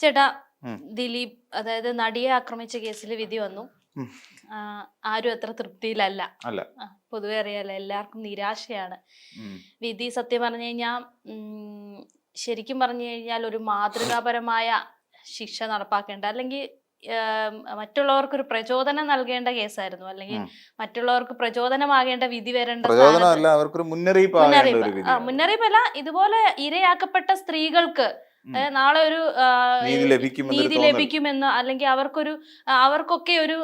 ചേട്ടാ, ദിലീപ് അതായത് നടിയെ ആക്രമിച്ച കേസിൽ വിധി വന്നു. ആരും അത്ര തൃപ്തിയിലല്ല. പൊതുവെ അറിയാലോ, എല്ലാവർക്കും നിരാശയാണ്. വിധി സത്യം പറഞ്ഞു കഴിഞ്ഞാൽ ശരിക്കും പറഞ്ഞു കഴിഞ്ഞാൽ ഒരു മാതൃകാപരമായ ശിക്ഷ നടപ്പാക്കേണ്ട, അല്ലെങ്കിൽ മറ്റുള്ളവർക്കൊരു പ്രചോദനം നൽകേണ്ട കേസായിരുന്നു, അല്ലെങ്കിൽ മറ്റുള്ളവർക്ക് പ്രചോദനമാകേണ്ട വിധി വരേണ്ട മുന്നറിയിപ്പല്ല. ഇതുപോലെ ഇരയാക്കപ്പെട്ട സ്ത്രീകൾക്ക് നാളെ ഒരു നീതി ലഭിക്കുമെന്ന്, അല്ലെങ്കിൽ അവർക്കൊക്കെ ഒരു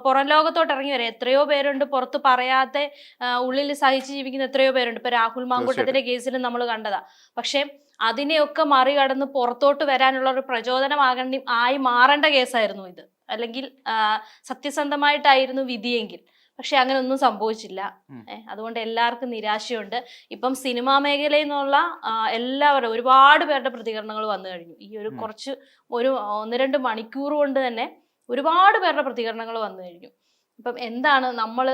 പുറം ലോകത്തോട്ട് ഇറങ്ങി വരാം. എത്രയോ പേരുണ്ട് പുറത്ത് പറയാതെ ഉള്ളിൽ സഹിച്ച് ജീവിക്കുന്ന എത്രയോ പേരുണ്ട്. ഇപ്പൊ രാഹുൽ മാങ്കൂട്ടത്തിന്റെ കേസിലും നമ്മൾ കണ്ടതാ. പക്ഷെ അതിനെയൊക്കെ മറികടന്ന് പുറത്തോട്ട് വരാനുള്ള ഒരു പ്രചോദനമായി മാറേണ്ട കേസായിരുന്നു ഇത്. അല്ലെങ്കിൽ സത്യസന്ധമായിട്ടായിരുന്നു വിധിയെങ്കിൽ. പക്ഷെ അങ്ങനെ ഒന്നും സംഭവിച്ചില്ല. അതുകൊണ്ട് എല്ലാവർക്കും നിരാശയുണ്ട്. ഇപ്പം സിനിമാ മേഖലയിൽ നിന്നുള്ള എല്ലാവരും ഒരുപാട് പേരുടെ പ്രതികരണങ്ങൾ വന്നു കഴിഞ്ഞു. ഈ ഒരു 1-2 മണിക്കൂർ കൊണ്ട് തന്നെ ഒരുപാട് പേരുടെ പ്രതികരണങ്ങൾ വന്നു കഴിഞ്ഞു. ഇപ്പം എന്താണ് നമ്മൾ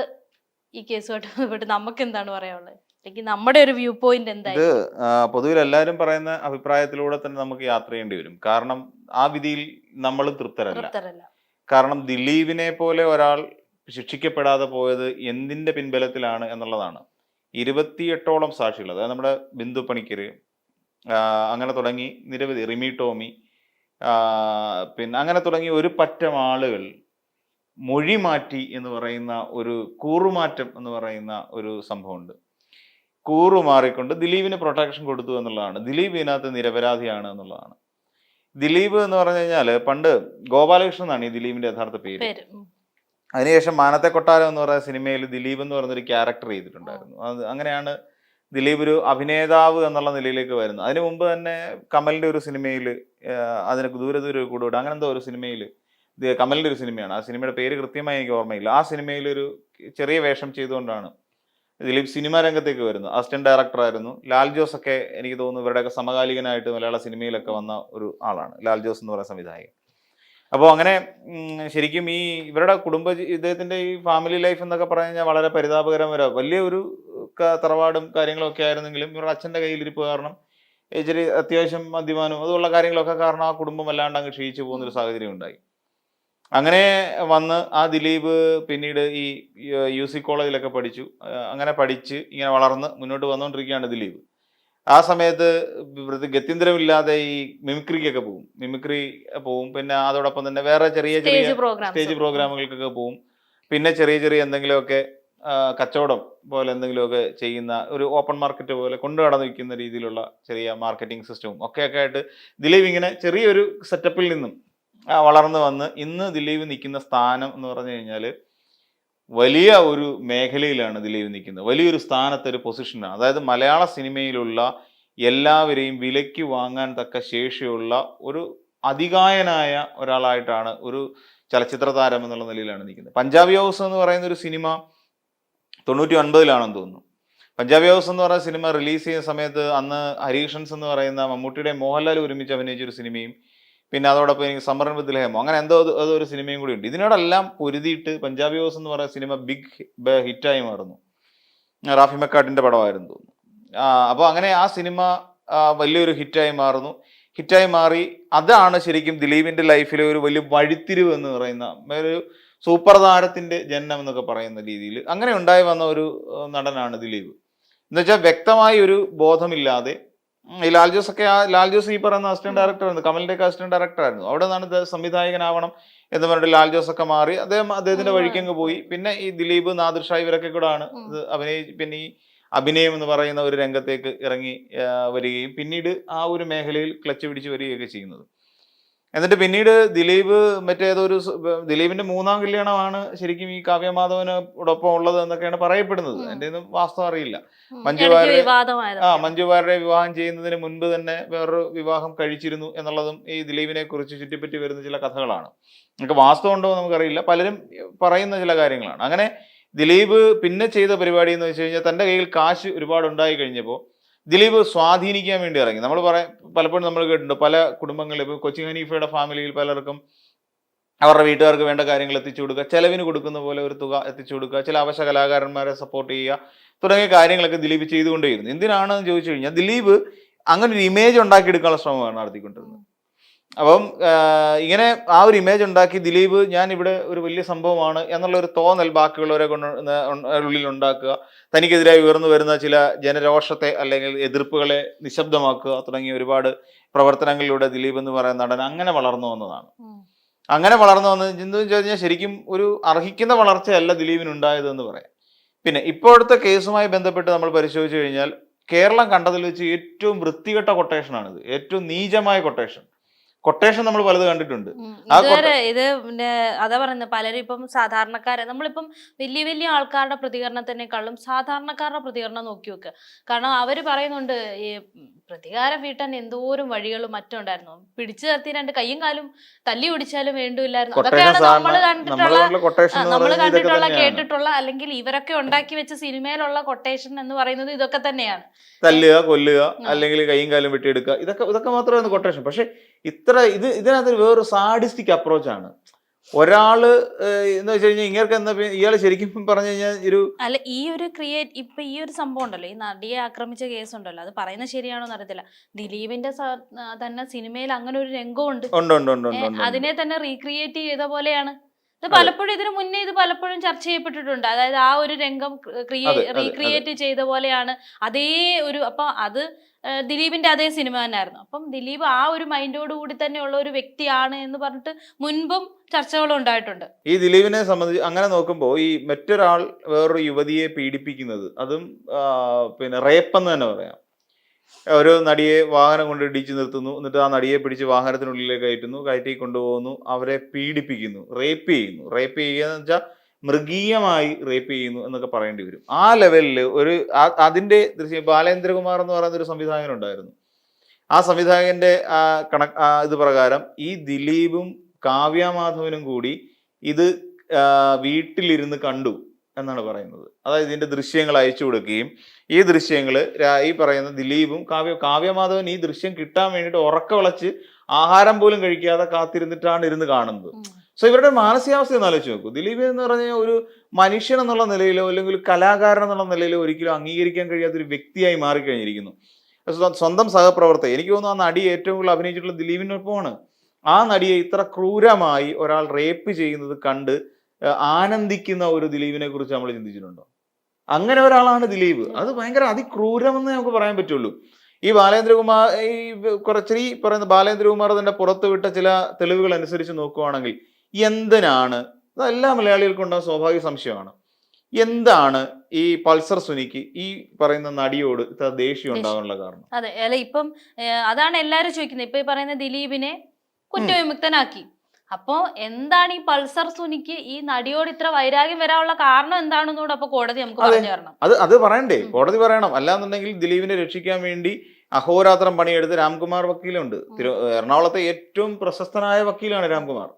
ഈ കേസുമായിട്ട് നമുക്ക് എന്താണ് പറയാനുള്ളത്, അല്ലെങ്കിൽ നമ്മുടെ ഒരു വ്യൂ പോയിന്റ് എന്തായാലും? പൊതുവിൽ എല്ലാവരും പറയുന്ന അഭിപ്രായത്തിലൂടെ തന്നെ നമുക്ക് യാത്ര ചെയ്യേണ്ടി വരും. കാരണം ആ വിധിയിൽ നമ്മൾ തൃപ്തരല്ല. കാരണം ദിലീപിനെ പോലെ ഒരാൾ ശിക്ഷിക്കപ്പെടാതെ പോയത് എന്തിന്റെ പിൻബലത്തിലാണ് എന്നുള്ളതാണ്. 28ഓളം സാക്ഷികൾ, അതായത് നമ്മുടെ ബിന്ദു പണിക്കര്, അങ്ങനെ തുടങ്ങി നിരവധി, റിമി ടോമി, പിന്നെ അങ്ങനെ തുടങ്ങി ഒരു പറ്റം ആളുകൾ മൊഴി മാറ്റി എന്ന് പറയുന്ന ഒരു കൂറുമാറ്റം എന്ന് പറയുന്ന ഒരു സംഭവമുണ്ട്. കൂറുമാറിക്കൊണ്ട് ദിലീപിന് പ്രൊട്ടക്ഷൻ കൊടുത്തു എന്നുള്ളതാണ്. ദിലീപ് ഇതിനകത്ത് നിരപരാധിയാണ് എന്നുള്ളതാണ്. ദിലീപ് എന്ന് പറഞ്ഞു കഴിഞ്ഞാൽ പണ്ട് ഗോപാലകൃഷ്ണൻ എന്നാണ് ഈ ദിലീപിന്റെ യഥാർത്ഥ പേര്. അതിനുശേഷം മാനത്തെ കൊട്ടാരം എന്ന് പറയുന്ന സിനിമയിൽ ദിലീപ് എന്ന് പറയുന്നൊരു ക്യാരക്ടർ ചെയ്തിട്ടുണ്ടായിരുന്നു. അങ്ങനെയാണ് ദിലീപ് ഒരു അഭിനേതാവ് എന്നുള്ള നിലയിലേക്ക് വരുന്നത്. അതിനു മുമ്പ് തന്നെ കമലിന്റെ ഒരു സിനിമയിൽ, അതിന് ദൂരെ കൂടെ അങ്ങനെ എന്തോ ഒരു സിനിമയിൽ, കമലിന്റെ ഒരു സിനിമയാണ്, ആ സിനിമയുടെ പേര് കൃത്യമായി എനിക്ക് ഓർമ്മയില്ല. ആ സിനിമയിൽ ഒരു ചെറിയ വേഷം ചെയ്തുകൊണ്ടാണ് ദിലീപ് സിനിമാ രംഗത്തേക്ക് വരുന്നത്. അസിസ്റ്റന്റ് ഡയറക്ടറായിരുന്നു. ലാൽ ജോസ് ഒക്കെ എനിക്ക് തോന്നുന്നു ഇവരുടെയൊക്കെ സമകാലികനായിട്ട് മലയാള സിനിമയിലൊക്കെ വന്ന ഒരു ആളാണ് ലാൽ ജോസ് എന്ന് പറയുന്ന സംവിധായകൻ. അപ്പോൾ അങ്ങനെ ശരിക്കും ഈ ഇവരുടെ ഇദ്ദേഹത്തിന്റെ ഈ ഫാമിലി ലൈഫ് എന്നൊക്കെ പറഞ്ഞു കഴിഞ്ഞാൽ വളരെ പരിതാപകരമായ വലിയ ഒരു തറവാടും കാര്യങ്ങളൊക്കെ ആയിരുന്നെങ്കിലും ഇവരുടെ അച്ഛൻ്റെ കയ്യിലിരിപ്പ് കാരണം ഇച്ചിരി അത്യാവശ്യം മദ്യപാനവും അതുള്ള കാര്യങ്ങളൊക്കെ കാരണം ആ കുടുംബം വല്ലാണ്ട് അങ്ങ് ക്ഷയിച്ചു പോകുന്നൊരു സാഹചര്യം ഉണ്ടായി. അങ്ങനെ വന്ന് ആ ദിലീപ് പിന്നീട് ഈ UC കോളേജിലൊക്കെ പഠിച്ചു. അങ്ങനെ പഠിച്ച് ഇങ്ങനെ വളർന്ന് മുന്നോട്ട് വന്നുകൊണ്ടിരിക്കുകയാണ് ദിലീപ്. ആ സമയത്ത് ഗത്യന്തരമില്ലാതെ ഈ മിമിക്രിക്കൊക്കെ പോവും. പിന്നെ അതോടൊപ്പം തന്നെ വേറെ ചെറിയ സ്റ്റേജ് പ്രോഗ്രാമുകൾക്കൊക്കെ പോവും. പിന്നെ ചെറിയ എന്തെങ്കിലുമൊക്കെ കച്ചവടം പോലെ എന്തെങ്കിലുമൊക്കെ ചെയ്യുന്ന ഒരു ഓപ്പൺ മാർക്കറ്റ് പോലെ കൊണ്ടു കടന്നു വയ്ക്കുന്ന രീതിയിലുള്ള ചെറിയ മാർക്കറ്റിംഗ് സിസ്റ്റവും ഒക്കെ ആയിട്ട് ദിലീപ് ഇങ്ങനെ ചെറിയൊരു സെറ്റപ്പിൽ നിന്നും വളർന്നു വന്ന് ഇന്ന് ദിലീപ് നിൽക്കുന്ന സ്ഥാനം എന്ന് പറഞ്ഞു കഴിഞ്ഞാൽ വലിയ ഒരു മേഖലയിലാണ് ദിലീപ് നിൽക്കുന്നത്. വലിയൊരു സ്ഥാനത്ത്, ഒരു പൊസിഷനാണ്. അതായത് മലയാള സിനിമയിലുള്ള എല്ലാവരെയും വിലയ്ക്ക് വാങ്ങാൻ തക്ക ശേഷിയുള്ള ഒരു അതികായനായ ഒരാളായിട്ടാണ്, ഒരു ചലച്ചിത്ര താരം എന്നുള്ള നിലയിലാണ് നിൽക്കുന്നത്. പഞ്ചാബി ഹൗസ് എന്ന് പറയുന്ന ഒരു സിനിമ 99-ലാണെന്ന് തോന്നുന്നു. പഞ്ചാബി ഹൗസ് എന്ന് പറയുന്ന സിനിമ റിലീസ് ചെയ്യുന്ന സമയത്ത് അന്ന് ഹരീഷൻസ് എന്ന് പറയുന്ന മമ്മൂട്ടിയുടെ മോഹൻലാൽ ഒരുമിച്ച് അഭിനയിച്ചൊരു സിനിമയും പിന്നെ അതോടൊപ്പം എനിക്ക് സമ്മറൻ വിത്ത് ലഹേമോ അങ്ങനെ അതൊരു സിനിമയും കൂടി ഉണ്ട്. ഇതിനോടെല്ലാം പൊരുതിയിട്ട് പഞ്ചാബി ഹൗസ് എന്ന് പറയുന്ന സിനിമ ബിഗ് ഹിറ്റായി മാറുന്നു. റാഫി മെക്കാട്ടിന്റെ പടമായിരുന്നു തോന്നുന്നു. അപ്പോൾ അങ്ങനെ ആ സിനിമ വലിയൊരു ഹിറ്റായി മാറി. അതാണ് ശരിക്കും ദിലീപിന്റെ ലൈഫിലെ ഒരു വലിയ വഴിത്തിരിവ് എന്ന് പറയുന്ന ഒരു സൂപ്പർ താരത്തിന്റെ ജന്മം എന്നൊക്കെ പറയുന്ന രീതിയിൽ അങ്ങനെ ഉണ്ടായി വന്ന ഒരു നടനാണ് ദിലീപ്. എന്നുവെച്ചാൽ വ്യക്തമായി ഒരു ബോധമില്ലാതെ ഈ ലാൽ ജോസ് ഈ പറയുന്ന അസിസ്റ്റന്റ് ഡയറക്ടറായിരുന്നു, കമലിന്റെ ഒക്കെ അസിസ്റ്റന്റ് ഡയറക്ടറായിരുന്നു. അവിടെ നിന്നാണ് സംവിധായകനാവണം എന്ന് പറഞ്ഞിട്ട് ലാൽ ജോസ് ഒക്കെ മാറി അദ്ദേഹത്തിന്റെ വഴിക്കങ്ങ് പോയി. പിന്നെ ഈ ദിലീപ്, നാദിർ ഷാ ഇവരൊക്കെ കൂടെ ആണ് പിന്നെ ഈ അഭിനയം എന്ന് പറയുന്ന ഒരു രംഗത്തേക്ക് ഇറങ്ങി വരികയും പിന്നീട് ആ ഒരു മേഖലയിൽ ക്ലച്ച് പിടിച്ച് വരികയൊക്കെ ചെയ്യുന്നത്. എന്നിട്ട് ദിലീപ് ദിലീപിന്റെ 3ാം കല്യാണമാണ് ശരിക്കും ഈ കാവ്യമാധവനോടൊപ്പം ഉള്ളത് എന്നൊക്കെയാണ് പറയപ്പെടുന്നത്. എൻ്റെ ഒന്നും വാസ്തവം അറിയില്ല. മഞ്ജു വാര്യരെ വിവാഹം ചെയ്യുന്നതിന് മുൻപ് തന്നെ വേറൊരു വിവാഹം കഴിച്ചിരുന്നു എന്നുള്ളതും ഈ ദിലീപിനെ കുറിച്ച് ചുറ്റിപ്പറ്റി വരുന്ന ചില കഥകളാണ്. നമുക്ക് വാസ്തവം ഉണ്ടോ നമുക്കറിയില്ല, പലരും പറയുന്ന ചില കാര്യങ്ങളാണ്. അങ്ങനെ ദിലീപ് പിന്നെ ചെയ്ത പരിപാടി എന്ന് വെച്ച് കഴിഞ്ഞാൽ തൻ്റെ കയ്യിൽ കാശ് ഒരുപാട് ഉണ്ടായി കഴിഞ്ഞപ്പോൾ ദിലീപ് സ്വാധീനിക്കാൻ വേണ്ടി ഇറങ്ങി. പലപ്പോഴും നമ്മൾ കേട്ടിട്ടുണ്ട് പല കുടുംബങ്ങളിൽ, ഇപ്പോൾ കൊച്ചി ഹനീഫയുടെ ഫാമിലിയിൽ പലർക്കും അവരുടെ വീട്ടുകാർക്ക് വേണ്ട കാര്യങ്ങൾ എത്തിച്ചു കൊടുക്കുക, ചെലവിന് കൊടുക്കുന്ന പോലെ ഒരു തുക എത്തിച്ചു കൊടുക്കുക, ചില അവശ കലാകാരന്മാരെ സപ്പോർട്ട് ചെയ്യുക തുടങ്ങിയ കാര്യങ്ങളൊക്കെ ദിലീപ് ചെയ്തുകൊണ്ടേയിരുന്നു. എന്തിനാണെന്ന് ചോദിച്ചു കഴിഞ്ഞാൽ ദിലീപ് അങ്ങനെ ഒരു ഇമേജ് ഉണ്ടാക്കിയെടുക്കാനുള്ള ശ്രമമാണ് നടത്തിക്കൊണ്ടിരുന്നത്. അപ്പം ഇങ്ങനെ ആ ഒരു ഇമേജ് ഉണ്ടാക്കി ദിലീപ് ഞാൻ ഇവിടെ ഒരു വലിയ സംഭവമാണ് എന്നുള്ള ഒരു തോന്നൽ ബാക്കിയുള്ളവരെ ഉള്ളിൽ ഉണ്ടാക്കുക, തനിക്കെതിരായി ഉയർന്നു വരുന്ന ചില ജനരോഷത്തെ അല്ലെങ്കിൽ എതിർപ്പുകളെ നിശബ്ദമാക്കുക തുടങ്ങിയ ഒരുപാട് പ്രവർത്തനങ്ങളിലൂടെ ദിലീപ് എന്ന് പറയുന്ന നടൻ അങ്ങനെ വളർന്നു വന്നതാണ്. അങ്ങനെ വളർന്നു വന്നത് എന്തെന്ന് വെച്ച് കഴിഞ്ഞാൽ ശരിക്കും ഒരു അർഹിക്കുന്ന വളർച്ചയല്ല ദിലീപിനുണ്ടായതെന്ന് പറയാം. പിന്നെ ഇപ്പോഴത്തെ കേസുമായി ബന്ധപ്പെട്ട് നമ്മൾ പരിശോധിച്ചു കഴിഞ്ഞാൽ കേരളം കണ്ടതിൽ വെച്ച് ഏറ്റവും വൃത്തികെട്ട കൊട്ടേഷനാണിത്, ഏറ്റവും നീചമായ കൊട്ടേഷൻ നമ്മൾ പലത് കണ്ടിട്ടുണ്ട്. ഇതുവരെ ഇത് പിന്നെ അതാ പറയുന്നത്, പലരും ഇപ്പം സാധാരണക്കാരെ നമ്മളിപ്പം വലിയ വലിയ ആൾക്കാരുടെ പ്രതികരണത്തിനേക്കാളും സാധാരണക്കാരുടെ പ്രതികരണം നോക്കി വെക്കുക. കാരണം അവര് പറയുന്നുണ്ട് ഈ പ്രതികാരം വീട്ടാൻ എന്തോരം വഴികളും മറ്റും ഉണ്ടായിരുന്നു, പിടിച്ചു നിർത്തി 2 കൈയും കാലും തല്ലി പിടിച്ചാലും വേണ്ടില്ലായിരുന്നു. അതൊക്കെയാണ് നമ്മൾ കണ്ടിട്ടുള്ള കേട്ടിട്ടുള്ള അല്ലെങ്കിൽ ഇവരൊക്കെ ഉണ്ടാക്കി വെച്ച സിനിമയിലുള്ള കൊട്ടേഷൻ എന്ന് പറയുന്നത് ഇതൊക്കെ തന്നെയാണ്. തല്ലുക, കൊല്ലുക, അല്ലെങ്കിൽ കൈയും കാലും വെട്ടിയെടുക്കുക, ഇതൊക്കെ മാത്രമാണ് കൊട്ടേഷൻ. പക്ഷെ ഇതിനകത്ത് വേറൊരു സാഡിസ്റ്റിക് അപ്രോച്ചാണ്. ഒരാള് എന്ന് വെച്ച് കഴിഞ്ഞാൽ ഇങ്ങനെ എന്താ ഇയാള് ശരിക്കും പറഞ്ഞു കഴിഞ്ഞാൽ അല്ല ഈ ഒരു ഇപ്പൊ ഈ ഒരു സംഭവം ഉണ്ടല്ലോ, ഈ നടിയെ ആക്രമിച്ച കേസ് ഉണ്ടല്ലോ, അത് പറയുന്നത് ശരിയാണോ എന്ന് അറിയത്തില്ല. ദിലീപിന്റെ തന്നെ സിനിമയിൽ അങ്ങനെ ഒരു രംഗമുണ്ട്, അതിനെ തന്നെ റീക്രിയേറ്റ് ചെയ്ത പോലെയാണ്. ഇത് പലപ്പോഴും ഇതിനു മുന്നേ ഇത് പലപ്പോഴും ചർച്ച ചെയ്യപ്പെട്ടിട്ടുണ്ട്. അതായത് ആ ഒരു രംഗം റീക്രിയേറ്റ് ചെയ്ത പോലെയാണ് അതേ ഒരു, അപ്പൊ അത് ദിലീപിന്റെ അതേ സിനിമ തന്നെയായിരുന്നു. അപ്പം ദിലീപ് ആ ഒരു മൈൻഡോട് കൂടി തന്നെയുള്ള ഒരു വ്യക്തിയാണ് എന്ന് പറഞ്ഞിട്ട് മുൻപും ചർച്ചകളും ഉണ്ടായിട്ടുണ്ട്. ഈ ദിലീപിനെ സംബന്ധിച്ച് അങ്ങനെ നോക്കുമ്പോൾ ഈ മറ്റൊരാൾ വേറൊരു യുവതിയെ പീഡിപ്പിക്കുന്നത് അതും പിന്നെ റേപ്പെന്ന് തന്നെ പറയാം. ഒരു നടിയെ വാഹനം കൊണ്ട് ഇടിച്ചു നിർത്തുന്നു, എന്നിട്ട് ആ നടിയെ പിടിച്ച് വാഹനത്തിനുള്ളിലേക്ക് കയറ്റി കൊണ്ടുപോകുന്നു, അവരെ പീഡിപ്പിക്കുന്നു, റേപ്പ് ചെയ്യുക എന്ന് വെച്ചാൽ മൃഗീയമായി റേപ്പ് ചെയ്യുന്നു എന്നൊക്കെ പറയേണ്ടി വരും. ആ ലെവലിൽ അതിന്റെ ദൃശ്യം ബാലേന്ദ്രകുമാർ എന്ന് പറയുന്ന ഒരു സംവിധായകൻ ഉണ്ടായിരുന്നു. ആ സംവിധായകന്റെ ഇത് പ്രകാരം ഈ ദിലീപും കാവ്യമാധവനും കൂടി ഇത് വീട്ടിലിരുന്ന് കണ്ടു എന്നാണ് പറയുന്നത്. അതായത് ഇതിന്റെ ദൃശ്യങ്ങൾ അയച്ചു കൊടുക്കുകയും ഈ ദൃശ്യങ്ങൾ ഈ പറയുന്ന ദിലീപും കാവ്യമാധവൻ ഈ ദൃശ്യം കിട്ടാൻ വേണ്ടിയിട്ട് ഉറക്ക വിളച്ച് ആഹാരം പോലും കഴിക്കാതെ കാത്തിരുന്നിട്ടാണ് ഇരുന്ന് കാണുന്നത്. സോ ഇവരുടെ മാനസികാവസ്ഥ ഒന്ന് ആലോചിച്ച് നോക്കൂ. ദിലീപ് എന്ന് പറഞ്ഞാൽ ഒരു മനുഷ്യൻ എന്നുള്ള നിലയിലോ അല്ലെങ്കിൽ കലാകാരൻ എന്നുള്ള നിലയിലോ ഒരിക്കലും അംഗീകരിക്കാൻ കഴിയാത്തൊരു വ്യക്തിയായി മാറിക്കഴിഞ്ഞിരിക്കുന്നു. സ്വന്തം സഹപ്രവർത്തകർ, എനിക്ക് തോന്നുന്നു ആ നടി ഏറ്റവും കൂടുതൽ അഭിനയിച്ചിട്ടുള്ള ദിലീപിനൊപ്പമാണ്. ആ നടിയെ ഇത്ര ക്രൂരമായി ഒരാൾ റേപ്പ് ചെയ്യുന്നത് കണ്ട് ആനന്ദിക്കുന്ന ഒരു ദിലീപിനെ കുറിച്ച് നമ്മൾ ചിന്തിച്ചിട്ടുണ്ടോ? അങ്ങനെ ഒരാളാണ് ദിലീപ്. അത് ഭയങ്കര അതിക്രൂരമെന്ന് നമുക്ക് പറയാൻ പറ്റുള്ളൂ. ഈ ബാലേന്ദ്രകുമാർ കുറച്ച് പറയുന്ന ബാലേന്ദ്രകുമാർ തന്നെ പുറത്തു വിട്ട ചില തെളിവുകൾ അനുസരിച്ച് നോക്കുകയാണെങ്കിൽ എന്തിനാണ്, എല്ലാ മലയാളികൾക്കും ഉണ്ടാകുന്ന സ്വാഭാവിക സംശയമാണ്, എന്താണ് ഈ പൾസർ സുനിക്ക് ഈ പറയുന്ന നടിയോട് ഇത്ര ദേഷ്യം ഉണ്ടാകാനുള്ള കാരണം? അതെ, അല്ല ഇപ്പം അതാണ് എല്ലാരും ചോദിക്കുന്നത്. ഇപ്പൊ ഈ പറയുന്ന ദിലീപിനെ കുറ്റവിമുക്തനാക്കി, അപ്പോ എന്താണ് ഈ പൾസർ സുനിക്ക് ഈ നടിയോട് ഇത്ര വൈരാഗ്യം വരാനുള്ള കാരണം എന്താണെന്നൂടെ അപ്പൊ കോടതി നമുക്ക് പറഞ്ഞു തരണം. അത് പറയണ്ടേ, കോടതി പറയണം. അല്ലാന്നുണ്ടെങ്കിൽ ദിലീപിനെ രക്ഷിക്കാൻ വേണ്ടി അഹോരാത്രം പണിയെടുത്ത് രാംകുമാർ വക്കീലുണ്ട്. എറണാകുളത്തെ ഏറ്റവും പ്രശസ്തനായ വക്കീലാണ് രാംകുമാർ.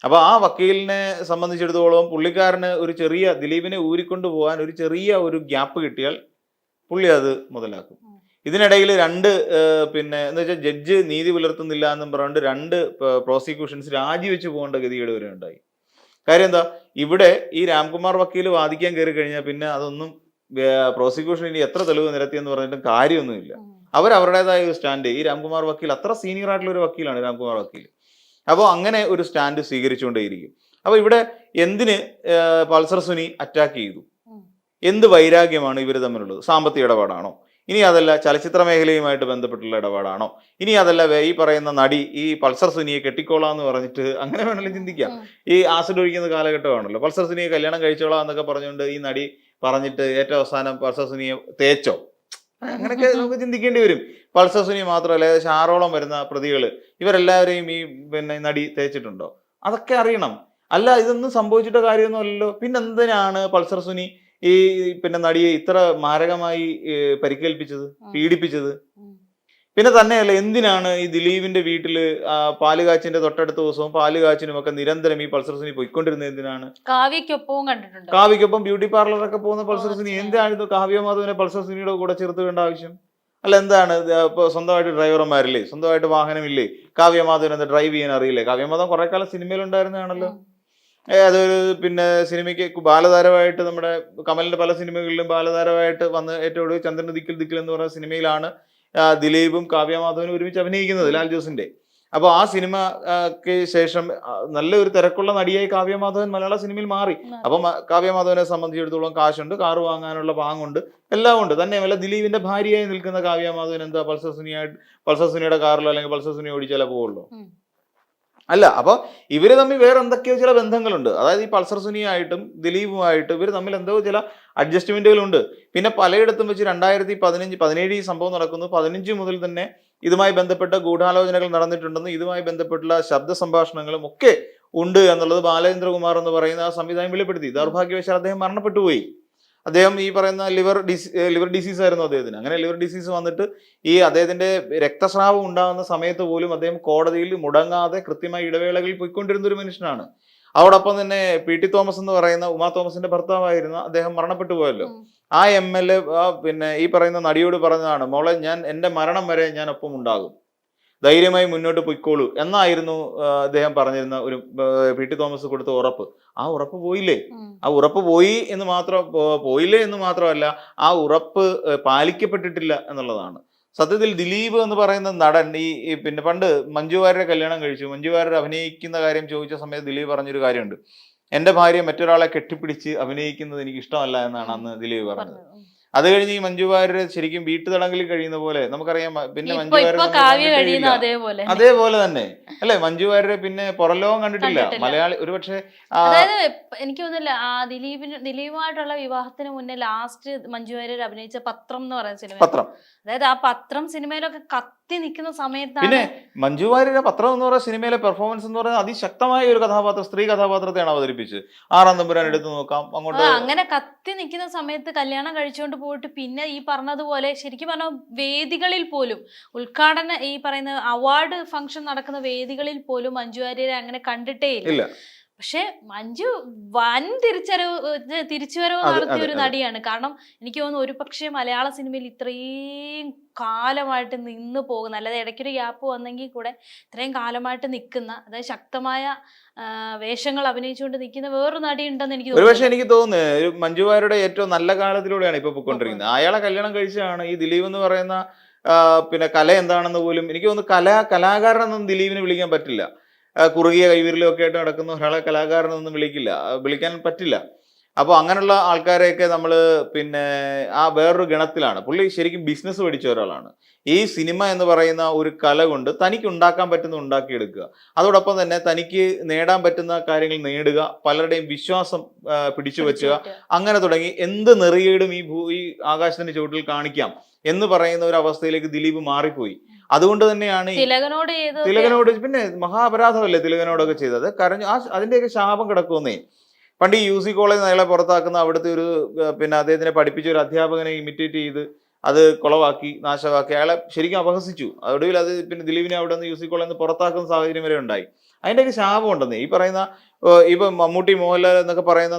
അപ്പൊ ആ വക്കീലിനെ സംബന്ധിച്ചിടത്തോളം പുള്ളിക്കാരന് ഒരു ചെറിയ ദിലീപിനെ ഊരിക്കൊണ്ടു പോകാൻ ഒരു ചെറിയ ഒരു ഗ്യാപ്പ് കിട്ടിയാൽ പുള്ളി അത് മുതലാക്കും. ഇതിനിടയിൽ പിന്നെ എന്താ വെച്ചാൽ ജഡ്ജ് നീതി പുലർത്തുന്നില്ല എന്നും പറഞ്ഞുകൊണ്ട് 2 പ്രോസിക്യൂഷൻസ് രാജിവെച്ച് പോകേണ്ട ഗതികേട് വരെ ഉണ്ടായി. കാര്യം എന്താ, ഇവിടെ ഈ രാംകുമാർ വക്കീൽ വാദിക്കാൻ കയറി കഴിഞ്ഞാൽ പിന്നെ അതൊന്നും പ്രോസിക്യൂഷൻ ഇനി എത്ര തെളിവ് നിരത്തിയെന്ന് പറഞ്ഞിട്ടും കാര്യമൊന്നുമില്ല. അവരുടേതായ ഒരു സ്റ്റാൻഡ്, ഈ രാംകുമാർ വക്കീൽ അത്ര സീനിയർ ആയിട്ടുള്ള ഒരു വക്കീലാണ് രാംകുമാർ വക്കീൽ. അപ്പോൾ അങ്ങനെ ഒരു സ്റ്റാൻഡ് സ്വീകരിച്ചുകൊണ്ടേയിരിക്കും. അപ്പോൾ ഇവിടെ എന്തിന് പൾസർ സുനി അറ്റാക്ക് ചെയ്തു? എന്ത് വൈരാഗ്യമാണ് ഇവർ തമ്മിലുള്ളത്? സാമ്പത്തിക ഇടപാടാണോ? ഇനി അതല്ല ചലച്ചിത്ര മേഖലയുമായിട്ട് ബന്ധപ്പെട്ടുള്ള ഇടപാടാണോ? ഇനി അതല്ല ഈ പറയുന്ന നടി ഈ പൾസർ സുനിയെ കെട്ടിക്കോളാന്ന് പറഞ്ഞിട്ട് അങ്ങനെ വേണമെങ്കിലും ചിന്തിക്കാം. ഈ ആസിഡ് ഒഴിക്കുന്ന കാലഘട്ടമാണല്ലോ. പൾസർ സുനിയെ കല്യാണം കഴിച്ചോളാം എന്നൊക്കെ പറഞ്ഞുകൊണ്ട് ഈ നടി പറഞ്ഞിട്ട് ഏറ്റവും അവസാനം പൾസർ സുനിയെ തേച്ചോ? അങ്ങനെയൊക്കെ നമുക്ക് ചിന്തിക്കേണ്ടി വരും. പൾസർ സുനി മാത്രമല്ല, ഏകദേശം 6ഓളം വരുന്ന പ്രതികൾ ഇവരെല്ലാവരെയും ഈ നടി തേച്ചിട്ടുണ്ടോ? അതൊക്കെ അറിയണം. അല്ല, ഇതൊന്നും സംഭവിച്ചിട്ട കാര്യമൊന്നും അല്ലല്ലോ. പിന്നെ എന്തിനാണ് പൾസർ സുനി ഈ നടിയെ ഇത്ര മാരകമായി പരിക്കേൽപ്പിച്ചത്, പീഡിപ്പിച്ചത്? പിന്നെ തന്നെയല്ല, എന്തിനാണ് ഈ ദിലീപിന്റെ വീട്ടില് പാലുകാച്ചിന്റെ തൊട്ടടുത്ത ദിവസവും പാലുകാച്ചിനും ഒക്കെ നിരന്തരം ഈ പൾസർ സുനി പോയിക്കൊണ്ടിരുന്നത്? എന്തിനാണ്? കാവ്യക്കൊപ്പം ബ്യൂട്ടി പാർലറൊക്കെ പോകുന്ന പൾസർ സുനി എന്തായിരുന്നു കാവ്യമാധവനെ പൾസർ സുനിയുടെ കൂടെ ചേർത്ത് വേണ്ട ആവശ്യം? അല്ല, എന്താണ് ഇപ്പൊ സ്വന്തമായിട്ട് ഡ്രൈവർമാരില്ലേ, സ്വന്തമായിട്ട് വാഹനമില്ലേ? കാവ്യമാധവൻ എന്താ ഡ്രൈവ് ചെയ്യാൻ അറിയില്ലേ? കാവ്യമാധവൻ കുറെ കാലം സിനിമയിലുണ്ടായിരുന്നതാണല്ലോ. അതൊരു സിനിമയ്ക്ക് ബാലതാരമായിട്ട് നമ്മുടെ കമലിന്റെ പല സിനിമകളിലും ബാലതാരമായിട്ട് വന്ന് ഏറ്റവും കൂടുതൽ ചന്ദ്രൻ ദിക്കിൽ ദിക്കിൽ എന്ന് പറയുന്ന സിനിമയിലാണ് ദിലീപും കാവ്യമാധവനും ഒരുമിച്ച് അഭിനയിക്കുന്നത്, ലാൽ ജോസിന്റെ. അപ്പോൾ ആ സിനിമക്ക് ശേഷം നല്ലൊരു തിരക്കുള്ള നടിയായി കാവ്യമാധവൻ മലയാള സിനിമയിൽ മാറി. അപ്പം കാവ്യമാധവനെ സംബന്ധിച്ചിടത്തോളം കാശുണ്ട്, കാറ് വാങ്ങാനുള്ള പാങ്ങുണ്ട്, എല്ലാം ഉണ്ട്. തന്നെയല്ല ദിലീപിന്റെ ഭാര്യയായി നിൽക്കുന്ന കാവ്യമാധവൻ എന്താ പൾസർ സുനിയുടെ കാറിലോ അല്ലെങ്കിൽ പൾസർ സുനി ഓടിച്ചാലേ പോവുള്ളൂ? അല്ല. അപ്പൊ ഇവര് തമ്മിൽ വേറെ എന്തൊക്കെയോ ചില ബന്ധങ്ങളുണ്ട്. അതായത് ഈ പൾസർ സുനിയായിട്ടും ദിലീപുമായിട്ടും ഇവർ തമ്മിൽ എന്തോ ചില അഡ്ജസ്റ്റ്മെന്റുകളുണ്ട്. പിന്നെ പലയിടത്തും വെച്ച് 2017 ഈ സംഭവം നടക്കുന്നു. 15 മുതൽ തന്നെ ഇതുമായി ബന്ധപ്പെട്ട ഗൂഢാലോചനകൾ നടന്നിട്ടുണ്ടെന്നും ഇതുമായി ബന്ധപ്പെട്ടുള്ള ശബ്ദ സംഭാഷണങ്ങളും ഒക്കെ ഉണ്ട് എന്നുള്ളത് ബാലേന്ദ്രകുമാർ എന്ന് പറയുന്ന ആ സംവിധാനം വെളിപ്പെടുത്തി. ദൗർഭാഗ്യവശാൽ അദ്ദേഹം മരണപ്പെട്ടു പോയി. അദ്ദേഹം ഈ പറയുന്ന ലിവർ ഡിസീസ് ആയിരുന്നു അദ്ദേഹത്തിന്. അങ്ങനെ ലിവർ ഡിസീസ് വന്നിട്ട് ഈ അദ്ദേഹത്തിന്റെ രക്തസ്രാവം ഉണ്ടാകുന്ന സമയത്ത് പോലും അദ്ദേഹം കോടതിയിൽ മുടങ്ങാതെ കൃത്യമായ ഇടവേളകളിൽ പോയിക്കൊണ്ടിരുന്ന ഒരു മനുഷ്യനാണ്. അതോടൊപ്പം തന്നെ PT തോമസ് എന്ന് പറയുന്ന ഉമാ തോമസിന്റെ ഭർത്താവായിരുന്ന അദ്ദേഹം മരണപ്പെട്ടു പോയല്ലോ. ആ MLA പിന്നെ ഈ പറയുന്ന നടിയോട് പറഞ്ഞതാണ്, മോളെ ഞാൻ എൻ്റെ മരണം വരെ ഞാൻ ഒപ്പം ഉണ്ടാകും, ധൈര്യമായി മുന്നോട്ട് പൊയ്ക്കോളൂ എന്നായിരുന്നു അദ്ദേഹം പറഞ്ഞിരുന്ന ഒരു PT തോമസ് കൊടുത്ത ഉറപ്പ്. ആ ഉറപ്പ് പോയില്ലേ? ആ ഉറപ്പ് പോയില്ലേ എന്ന് മാത്രമല്ല, ആ ഉറപ്പ് പാലിക്കപ്പെട്ടിട്ടില്ല എന്നുള്ളതാണ്. സത്യത്തിൽ ദിലീപ് എന്ന് പറയുന്ന നടൻ ഈ പിന്നെ പണ്ട് മഞ്ജു വാര്യരെ കല്യാണം കഴിച്ചു. മഞ്ജു വാര്യർ അഭിനയിക്കുന്ന കാര്യം ചോദിച്ച സമയത്ത് ദിലീപ് പറഞ്ഞൊരു കാര്യമുണ്ട്, എൻ്റെ ഭാര്യ മറ്റൊരാളെ കെട്ടിപ്പിടിച്ച് അഭിനയിക്കുന്നത് എനിക്ക് ഇഷ്ടമല്ല എന്നാണ് അന്ന് ദിലീപ് പറഞ്ഞത്. അത് കഴിഞ്ഞ് ഈ മഞ്ജു വാര്യർ ശരിക്കും വീട്ടുതടങ്കലിൽ കഴിയുന്ന പോലെ നമുക്കറിയാം. പിന്നെ മഞ്ജു വാര്യർ അതേപോലെ തന്നെ അല്ലെ, മഞ്ജു വാര്യരെ പിന്നെ പുറംലോകം കണ്ടിട്ടില്ല മലയാളി. ഒരുപക്ഷെ അതായത് എനിക്ക് തോന്നുന്നില്ല ദിലീപുമായിട്ടുള്ള വിവാഹത്തിന് മുന്നേ ലാസ്റ്റ് മഞ്ജു വാര്യർ അഭിനയിച്ച പത്രം എന്ന് പറയുന്ന സിനിമ, അതായത് ആ പത്രം സിനിമയിലൊക്കെ കത്തി നിൽക്കുന്ന സമയത്താണ്. പിന്നെ മഞ്ജു വാര്യരുടെ പത്രം എന്ന് പറയുന്ന സിനിമയിലെ പെർഫോമൻസ് എന്ന് പറയുന്നത് അതിശക്തമായ ഒരു കഥാപാത്രം, സ്ത്രീ കഥാപാത്രത്തെയാണ് അവതരിപ്പിച്ച്. 6 തമ്പുരാൻ എടുത്ത് നോക്കാം. അങ്ങോട്ട് അങ്ങനെ കത്തി നിൽക്കുന്ന സമയത്ത് കല്യാണം കഴിച്ചുകൊണ്ട് പോയിട്ട് പിന്നെ ഈ പറഞ്ഞതുപോലെ ശരിക്കും പറഞ്ഞാൽ വേദികളിൽ പോലും ഉദ്ഘാടന ഈ പറയുന്ന അവാർഡ് ഫംഗ്ഷൻ നടക്കുന്ന വേദികളിൽ പോലും മഞ്ജു വാര്യരെ അങ്ങനെ കണ്ടിട്ടേ ഇല്ല. പക്ഷെ മഞ്ജു വൻ തിരിച്ചുവരവ് നടത്തിയ ഒരു നടിയാണ്. കാരണം എനിക്ക് തോന്നുന്നു ഒരു പക്ഷേ മലയാള സിനിമയിൽ ഇത്രയും കാലമായിട്ട് നിന്ന് പോകുന്ന, അല്ലാതെ ഇടയ്ക്കൊരു ഗ്യാപ്പ് വന്നെങ്കിൽ കൂടെ ഇത്രയും കാലമായിട്ട് നിൽക്കുന്ന, അതായത് ശക്തമായ വേഷങ്ങൾ അഭിനയിച്ചുകൊണ്ട് നിൽക്കുന്ന വേറൊരു നടി ഉണ്ടെന്ന് എനിക്ക് തോന്നുന്നു. ഒരുപക്ഷെ എനിക്ക് തോന്നുന്നു മഞ്ജു വാര്യരുടെ ഏറ്റവും നല്ല കാലത്തിലൂടെയാണ് ഇപ്പൊ പോയിക്കൊണ്ടിരിക്കുന്നത്. അയാളെ കല്യാണം കഴിച്ചാണ് ഈ ദിലീപ് എന്ന് പറയുന്ന പിന്നെ കല എന്താണെന്ന് പോലും എനിക്ക് തോന്നുന്നു. കലാകാരനൊന്നും ദിലീപിന് വിളിക്കാൻ പറ്റില്ല. കുറുകിയ കൈവിരലും ഒക്കെ ആയിട്ട് നടക്കുന്ന ഒരാളെ കലാകാരനൊന്നും വിളിക്കാൻ പറ്റില്ല. അപ്പോൾ അങ്ങനെയുള്ള ആൾക്കാരെയൊക്കെ നമ്മൾ പിന്നെ ആ വേറൊരു ഗണത്തിലാണ്. പുള്ളി ശരിക്കും ബിസിനസ് പഠിച്ച ഒരാളാണ്. ഈ സിനിമ എന്ന് പറയുന്ന ഒരു കല കൊണ്ട് തനിക്ക് ഉണ്ടാക്കാൻ പറ്റുന്ന ഉണ്ടാക്കിയെടുക്കുക, അതോടൊപ്പം തന്നെ തനിക്ക് നേടാൻ പറ്റുന്ന കാര്യങ്ങൾ നേടുക, പലരുടെയും വിശ്വാസം പിടിച്ചു വെച്ചുക, അങ്ങനെ തുടങ്ങി എന്ത് നെറിയേടും ഈ ആകാശത്തിന്റെ ചുവട്ടിൽ കാണിക്കാം എന്ന് പറയുന്ന ഒരു അവസ്ഥയിലേക്ക് ദിലീപ് മാറിപ്പോയി. അതുകൊണ്ട് തന്നെയാണ് തിലകനോട് പിന്നെ മഹാപരാധമല്ലേ തിലകനോടൊക്കെ ചെയ്തത്. അതിന്റെയൊക്കെ ശാപം കിടക്കുന്നേ. പണ്ട് ഈ UC കോളേജ് അയാളെ പുറത്താക്കുന്ന അവിടുത്തെ ഒരു പിന്നെ അദ്ദേഹത്തിനെ പഠിപ്പിച്ച ഒരു അധ്യാപകനെ ഇമിറ്റേറ്റ് ചെയ്ത് അത് കുളവാക്കി നാശമാക്കി അയാളെ ശരിക്കും അപഹസിച്ചു. ഒടുവിൽ അത് പിന്നെ ദിലീപിനെ അവിടെ നിന്ന് UC കോളേജിൽ നിന്ന് പുറത്താക്കുന്ന സാഹചര്യം വരെ ഉണ്ടായി. അതിൻ്റെയൊക്കെ ശാപം ഉണ്ടെന്നേ. ഈ പറയുന്ന ഇപ്പം മമ്മൂട്ടി, മോഹൻലാൽ എന്നൊക്കെ പറയുന്ന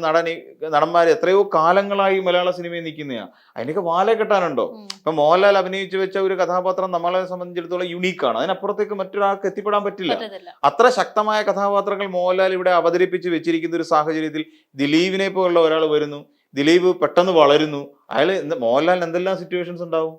നടന്മാർ എത്രയോ കാലങ്ങളായി മലയാള സിനിമയിൽ നിൽക്കുന്നതാണ്. അതിനൊക്കെ വാല കെട്ടാനുണ്ടോ? ഇപ്പൊ മോഹൻലാൽ അഭിനയിച്ചു വെച്ച ഒരു കഥാപാത്രം നമ്മളെ സംബന്ധിച്ചിടത്തോളം യുണീക്കാണ്. അതിനപ്പുറത്തേക്ക് മറ്റൊരാൾക്ക് എത്തിപ്പെടാൻ പറ്റില്ല. അത്ര ശക്തമായ കഥാപാത്രങ്ങൾ മോഹൻലാൽ ഇവിടെ അവതരിപ്പിച്ച് വെച്ചിരിക്കുന്ന ഒരു സാഹചര്യത്തിൽ ദിലീപിനെ പോലുള്ള ഒരാൾ വരുന്നു, ദിലീപ് പെട്ടെന്ന് വളരുന്നു. മോഹൻലാലിന് എന്തെല്ലാം സിറ്റുവേഷൻസ് ഉണ്ടാവും.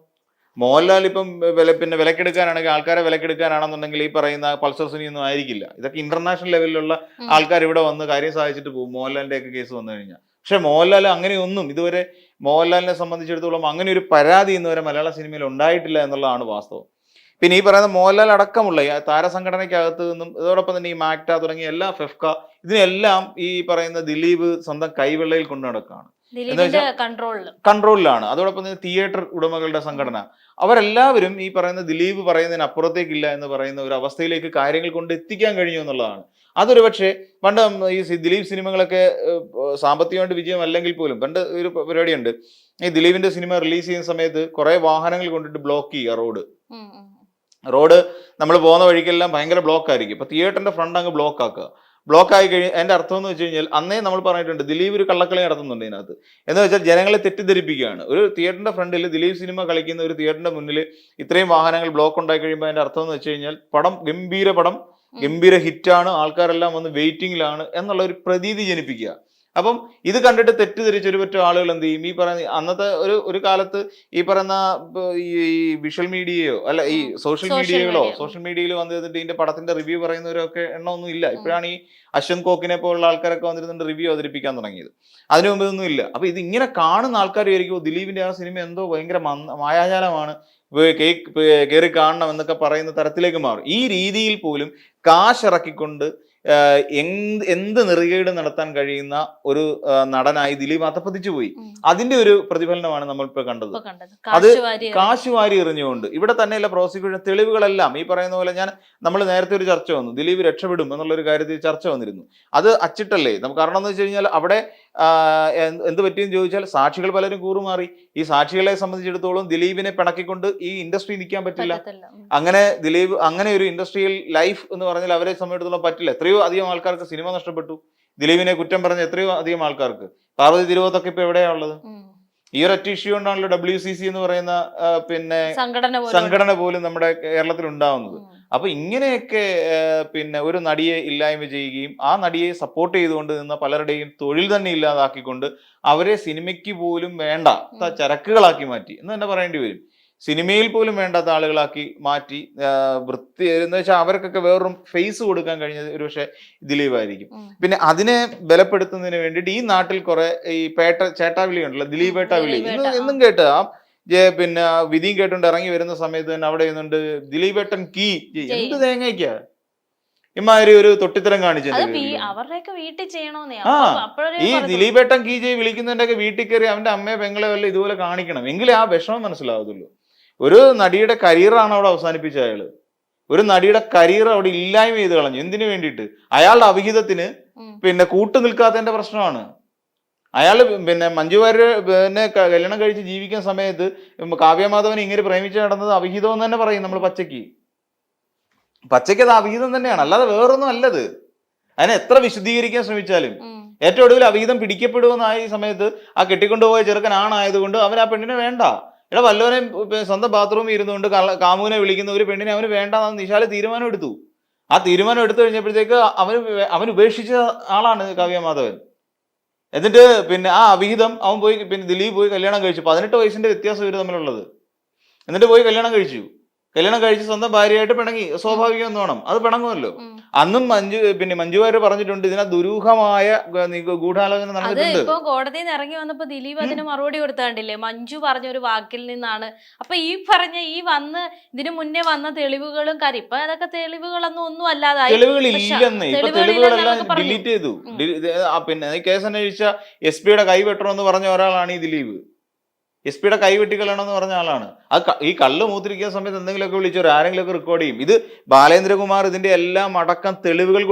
മോഹൻലാൽ ഇപ്പം വിലക്കെടുക്കാനാണെങ്കിൽ, ആൾക്കാരെ വിലക്കെടുക്കാനാണെന്നുണ്ടെങ്കിൽ ഈ പറയുന്ന പൾസർ സുനിയൊന്നും ആയിരിക്കില്ല. ഇതൊക്കെ ഇന്റർനാഷണൽ ലെവലിലുള്ള ആൾക്കാർ ഇവിടെ വന്ന് കാര്യം സാധിച്ചിട്ട് പോകും മോഹൻലാലിന്റെ ഒക്കെ കേസ് വന്നു കഴിഞ്ഞാൽ. പക്ഷെ മോഹൻലാൽ അങ്ങനെയൊന്നും ഇതുവരെ മോഹൻലാലിനെ സംബന്ധിച്ചിടത്തോളം അങ്ങനെ ഒരു പരാതി ഇന്നുവരെ മലയാള സിനിമയിൽ ഉണ്ടായിട്ടില്ല എന്നുള്ളതാണ് വാസ്തവം. പിന്നെ ഈ പറയുന്ന മോഹൻലാൽ അടക്കമുള്ള ഈ താരസംഘടനയ്ക്കകത്ത് നിന്നും ഇതോടൊപ്പം തന്നെ ഈ മാക്ട തുടങ്ങിയ എല്ലാ ഫെഫ്ക ഇതിനെല്ലാം ഈ പറയുന്ന ദിലീപ് സ്വന്തം കൈവെള്ളയിൽ കൊണ്ടു നടക്കുകയാണ്, കൺട്രോളിലാണ്. അതോടൊപ്പം തന്നെ തിയേറ്റർ ഉടമകളുടെ സംഘടന, അവരെല്ലാവരും ഈ പറയുന്ന ദിലീപ് പറയുന്നതിന് അപ്പുറത്തേക്കില്ല എന്ന് പറയുന്ന ഒരു അവസ്ഥയിലേക്ക് കാര്യങ്ങൾ കൊണ്ട് എത്തിക്കാൻ കഴിഞ്ഞു എന്നുള്ളതാണ്. അതൊരു പക്ഷേ പണ്ട് ഈ ദിലീപ് സിനിമകളൊക്കെ സാമ്പത്തികമായിട്ട് വിജയം അല്ലെങ്കിൽ പോലും പണ്ട് ഒരു പരിപാടിയുണ്ട്. ഈ ദിലീപിന്റെ സിനിമ റിലീസ് ചെയ്യുന്ന സമയത്ത് കുറെ വാഹനങ്ങൾ കൊണ്ടിട്ട് ബ്ലോക്ക് ചെയ്യുക. റോഡ് നമ്മൾ പോകുന്ന വഴിക്കെല്ലാം ഭയങ്കര ബ്ലോക്ക് ആയിരിക്കും. ഇപ്പൊ തിയേറ്ററിന്റെ ഫ്രണ്ട് അങ്ങ് ബ്ലോക്ക് ആക്കുക. ബ്ലോക്ക് ആയി കഴിഞ്ഞാൽ എൻ്റെ അർത്ഥം എന്ന് വെച്ച് കഴിഞ്ഞാൽ അന്നേ നമ്മൾ പറഞ്ഞിട്ടുണ്ട് ദിലീപ് ഒരു കള്ളക്കളി നടത്തുന്നുണ്ട് ഇതിനകത്ത്. എന്ന് വെച്ചാൽ ജനങ്ങളെ തെറ്റിദ്ധരിപ്പിക്കുകയാണ്. ഒരു തിയേറ്ററിന്റെ ഫ്രണ്ടിൽ ദിലീപ് സിനിമ കളിക്കുന്ന ഒരു തിയേറ്ററിന്റെ മുന്നിൽ ഇത്രയും വാഹനങ്ങൾ ബ്ലോക്ക് ഉണ്ടായി കഴിയുമ്പോൾ അതിന്റെ അർത്ഥം എന്ന് വെച്ച് കഴിഞ്ഞാൽ ഗംഭീര ഹിറ്റാണ്, ആൾക്കാരെല്ലാം വന്ന് വെയിറ്റിംഗിലാണ് എന്നുള്ള ഒരു പ്രതീതി ജനിപ്പിക്കുക. അപ്പം ഇത് കണ്ടിട്ട് തെറ്റിദ്ധരിച്ചൊരു പറ്റം ആളുകൾ എന്ത് ചെയ്യും, ഈ പറയുന്ന അന്നത്തെ ഒരു കാലത്ത് ഈ പറയുന്ന ഈ വിഷ്വൽ മീഡിയയോ അല്ല ഈ സോഷ്യൽ മീഡിയയിൽ വന്നിരുന്നിട്ട് ഇതിന്റെ പടത്തിന്റെ റിവ്യൂ പറയുന്നവരൊക്കെ എണ്ണമൊന്നും ഇല്ല. ഇപ്പോഴാണ് ഈ അശ്വന്ത് കോക്കിനെ പോലുള്ള ആൾക്കാരൊക്കെ വന്നിരുന്നുണ്ട് റിവ്യൂ അവതരിപ്പിക്കാൻ തുടങ്ങിയത്. അതിനു മുമ്പ് ഇതൊന്നും ഇല്ല. അപ്പൊ ഇത് ഇങ്ങനെ കാണുന്ന ആൾക്കാർ വിചാരിക്കും ദിലീപിന്റെ ആ സിനിമ എന്തോ ഭയങ്കര മായാജാലമാണ്, കയറി കാണണം എന്നൊക്കെ പറയുന്ന തരത്തിലേക്ക് മാറും. ഈ രീതിയിൽ പോലും കാശിറക്കിക്കൊണ്ട് എന്ത് നെറുകേട് നടത്താൻ കഴിയുന്ന ഒരു നടനായി ദിലീപ് അധപ്പതിച്ചു പോയി. അതിന്റെ ഒരു പ്രതിഫലനമാണ് നമ്മൾ ഇപ്പൊ കണ്ടത്. അത് കാശ് വാരി എറിഞ്ഞുകൊണ്ട് ഇവിടെ തന്നെയല്ല പ്രോസിക്യൂഷൻ തെളിവുകളെല്ലാം ഈ പറയുന്ന പോലെ നമ്മൾ നേരത്തെ ഒരു ചർച്ച വന്നു, ദിലീപ് രക്ഷപ്പെടും എന്നുള്ളൊരു കാര്യത്തിൽ ചർച്ച വന്നിരുന്നു. അത് അച്ചിട്ടല്ലേ നമുക്ക്. കാരണം എന്ന് വെച്ച് കഴിഞ്ഞാൽ അവിടെ എന്ത് പറ്റിയെന്ന് ചോദിച്ചാൽ സാക്ഷികൾ പലരും കൂറുമാറി. ഈ സാക്ഷികളെ സംബന്ധിച്ചിടത്തോളം ദിലീപിനെ പിണക്കിക്കൊണ്ട് ഈ ഇൻഡസ്ട്രി നിൽക്കാൻ പറ്റില്ല. അങ്ങനെ ദിലീപ് അങ്ങനെ ഒരു ഇൻഡസ്ട്രിയൽ ലൈഫ് എന്ന് പറഞ്ഞാൽ അവരെ സംബന്ധിച്ചിടത്തോളം പറ്റില്ല. എത്രയോ അധികം ആൾക്കാർക്ക് സിനിമ നഷ്ടപ്പെട്ടു. ദിലീപിനെ കുറ്റം പറഞ്ഞ എത്രയോ അധികം ആൾക്കാർക്ക്. പാർവതി തിരുവോത്തൊക്കെ ഇപ്പൊ എവിടെയാ ഉള്ളത്? ഈ ഒരൊറ്റ ഇഷ്യൂ കൊണ്ടാണല്ലോ WCC എന്ന് പറയുന്ന പിന്നെ സംഘടന പോലും നമ്മുടെ കേരളത്തിൽ ഉണ്ടാവുന്നത്. അപ്പൊ ഇങ്ങനെയൊക്കെ പിന്നെ ഒരു നടിയെ ഇല്ലായ്മ ചെയ്യുകയും ആ നടിയെ സപ്പോർട്ട് ചെയ്തുകൊണ്ട് നിന്ന പലരുടെയും തൊഴിൽ തന്നെ ഇല്ലാതാക്കിക്കൊണ്ട് അവരെ സിനിമയ്ക്ക് പോലും വേണ്ട ചരക്കുകളാക്കി മാറ്റി എന്ന് തന്നെ പറയേണ്ടി വരും. സിനിമയിൽ പോലും വേണ്ടാത്ത ആളുകളാക്കി മാറ്റി വൃത്തി എന്ന് വെച്ചാൽ അവർക്കൊക്കെ വേറൊരു ഫേസ് കൊടുക്കാൻ കഴിഞ്ഞത് ഒരു പക്ഷെ ദിലീപായിരിക്കും. പിന്നെ അതിനെ ബലപ്പെടുത്തുന്നതിന് വേണ്ടിയിട്ട് ഈ നാട്ടിൽ കുറെ ഈ ചേട്ടാവിളി ഉണ്ടല്ലോ, ദിലീപ് പേട്ടാവിളി എന്നും കേട്ട് പിന്നെ വിധിയും കേട്ടുകൊണ്ട് ഇറങ്ങി വരുന്ന സമയത്ത് തന്നെ അവിടെ ഇരുന്നുണ്ട് ദിലീപേട്ടൻ കീ എന്ത് തേങ്ങയ്ക്കാ ഇമാതിരി ഒരു തൊട്ടിത്തരം കാണിച്ചത്. ഈ ദിലീപേട്ടൻ കീ ചെയ്ത് വിളിക്കുന്നതിന്റെ ഒക്കെ വീട്ടിൽ കയറി അവന്റെ അമ്മയെ പെങ്ങളെ വല്ല ഇതുപോലെ കാണിക്കണം, എങ്കിലേ ആ വിഷമം മനസ്സിലാവത്തുള്ളൂ. ഒരു നടിയുടെ കരിയറാണ് അവിടെ അവസാനിപ്പിച്ച അയാള്. ഒരു നടിയുടെ കരിയർ അവിടെ ഇല്ലായ്മ ചെയ്ത് കളഞ്ഞു. എന്തിനു വേണ്ടിയിട്ട്? അയാളുടെ അവിഹിതത്തിന് പിന്നെ കൂട്ടു നിൽക്കാത്തതിന്റെ പ്രശ്നമാണ്. അയാള് പിന്നെ മഞ്ജു വാര്യരെ കല്യാണം കഴിച്ച് ജീവിക്കുന്ന സമയത്ത് കാവ്യമാധവനെ ഇങ്ങനെ പ്രേമിച്ച് നടന്നത് അവിഹിതം എന്ന് തന്നെ പറയും നമ്മൾ പച്ചയ്ക്ക് അത് അവിഹിതം തന്നെയാണ്, അല്ലാതെ വേറൊന്നും അല്ലത്. അതിനെ എത്ര വിശദീകരിക്കാൻ ശ്രമിച്ചാലും ഏറ്റവും ഒടുവിൽ അവിഹിതം പിടിക്കപ്പെടുമെന്നായ സമയത്ത് ആ കെട്ടിക്കൊണ്ടുപോയ ചെറുക്കൻ ആണായതുകൊണ്ട് അവൻ ആ പെണ്ണിനെ വേണ്ട. ഇവിടെ വല്ലവനെ സ്വന്തം ബാത്റൂമിൽ ഇരുന്നുകൊണ്ട് കാമുവിനെ വിളിക്കുന്ന ഒരു പെണ്ണിനെ അവന് വേണ്ടെന്ന് നിശാല് തീരുമാനം എടുത്തു. ആ തീരുമാനം എടുത്തു കഴിഞ്ഞപ്പോഴത്തേക്ക് അവൻ ഉപേക്ഷിച്ച ആളാണ് കാവ്യമാധവൻ. എന്നിട്ട് പിന്നെ ആ അവിഹിതം അവൻ പോയി പിന്നെ ദിലീപ് പോയി കല്യാണം കഴിച്ചു. 18 വയസ്സിന്റെ വ്യത്യാസം ഇവർ തമ്മിലുള്ളത്. എന്നിട്ട് പോയി കല്യാണം കഴിച്ച് സ്വന്തം ഭാര്യയായിട്ട് പിണങ്ങി. സ്വാഭാവികം എന്ന് വേണം, അത് പിണങ്ങുമല്ലോ. അന്നും മഞ്ജു വാര്യർ പറഞ്ഞിട്ടുണ്ട് ഇതിനെ ദുരൂഹമായ ഗൂഢാലോചന നടന്നിട്ടുണ്ട്. ഇപ്പൊ കോടതിയിൽ നിന്ന് ഇറങ്ങി വന്നപ്പോ ദിലീപ് അതിന് മറുപടി കൊടുത്താണ്ടില്ലേ, മഞ്ജു പറഞ്ഞ ഒരു വാക്കിൽ നിന്നാണ്. അപ്പൊ ഇതിനു മുന്നേ വന്ന തെളിവുകളും കാര്യം ഇപ്പൊ അതൊക്കെ തെളിവുകളൊന്നും ഒന്നും അല്ലാതായി. തെളിവുകളില്ലെന്ന് ഇപ്പൊ തെളിവുകളെല്ലാം ഡിലീറ്റ് ചെയ്തു. പിന്നെ കേസ് അന്വേഷിച്ച SP-യുടെ കൈവെട്ടണമെന്ന് പറഞ്ഞ ഒരാളാണ് ഈ ദിലീപ്. SP-യുടെ കൈവെട്ടിക്കളയണമെന്ന് പറഞ്ഞ ആളാണ്. ഈ കള്ള് മൂത്തിരിക്കുന്ന സമയത്ത് എന്തെങ്കിലുമൊക്കെ വിളിച്ചോ ആരെങ്കിലുമൊക്കെ റെക്കോർഡ് ചെയ്യും. ഇത് ബാലേന്ദ്രകുമാർ ഇതിന്റെ എല്ലാം അടക്കം തെളിവുകൾ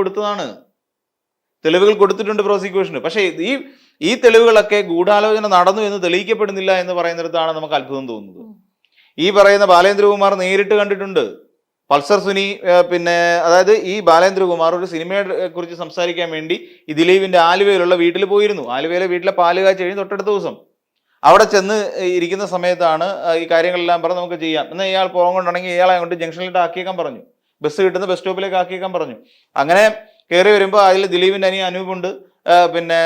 കൊടുത്തിട്ടുണ്ട് പ്രോസിക്യൂഷന്. പക്ഷേ ഈ തെളിവുകളൊക്കെ ഗൂഢാലോചന നടന്നു എന്ന് തെളിയിക്കപ്പെടുന്നില്ല എന്ന് പറയുന്നിടത്താണ് നമുക്ക് അത്ഭുതം തോന്നുന്നത്. ഈ പറയുന്ന ബാലേന്ദ്രകുമാർ നേരിട്ട് കണ്ടിട്ടുണ്ട്. പൾസർ സുനി പിന്നെ അതായത് ഈ ബാലേന്ദ്രകുമാർ ഒരു സിനിമയെ കുറിച്ച് സംസാരിക്കാൻ വേണ്ടി ഈ ദിലീപിന്റെ ആലുവയിലുള്ള വീട്ടിൽ പോയിരുന്നു. ആലുവയിലെ വീട്ടിലെ പാല് കാഴ്ച കഴിഞ്ഞ് തൊട്ടടുത്ത ദിവസം അവിടെ ചെന്ന് ഇരിക്കുന്ന സമയത്താണ് ഈ കാര്യങ്ങളെല്ലാം പറഞ്ഞ് നമുക്ക് ചെയ്യാം എന്നാൽ ഇയാൾ പോകാൻ കൊണ്ടാണെങ്കിൽ ഇയാളെ കൊണ്ട് ജംഗ്ഷനിലിട്ട് ആക്കിയേക്കാൻ പറഞ്ഞു. ബസ് കിട്ടുന്ന ബസ് സ്റ്റോപ്പിലേക്ക് ആക്കിയേക്കാൻ പറഞ്ഞു. അങ്ങനെ കയറി വരുമ്പോൾ അതിൽ ദിലീപിന്റെ അനിയൻ അനൂപുണ്ട്, പിന്നെ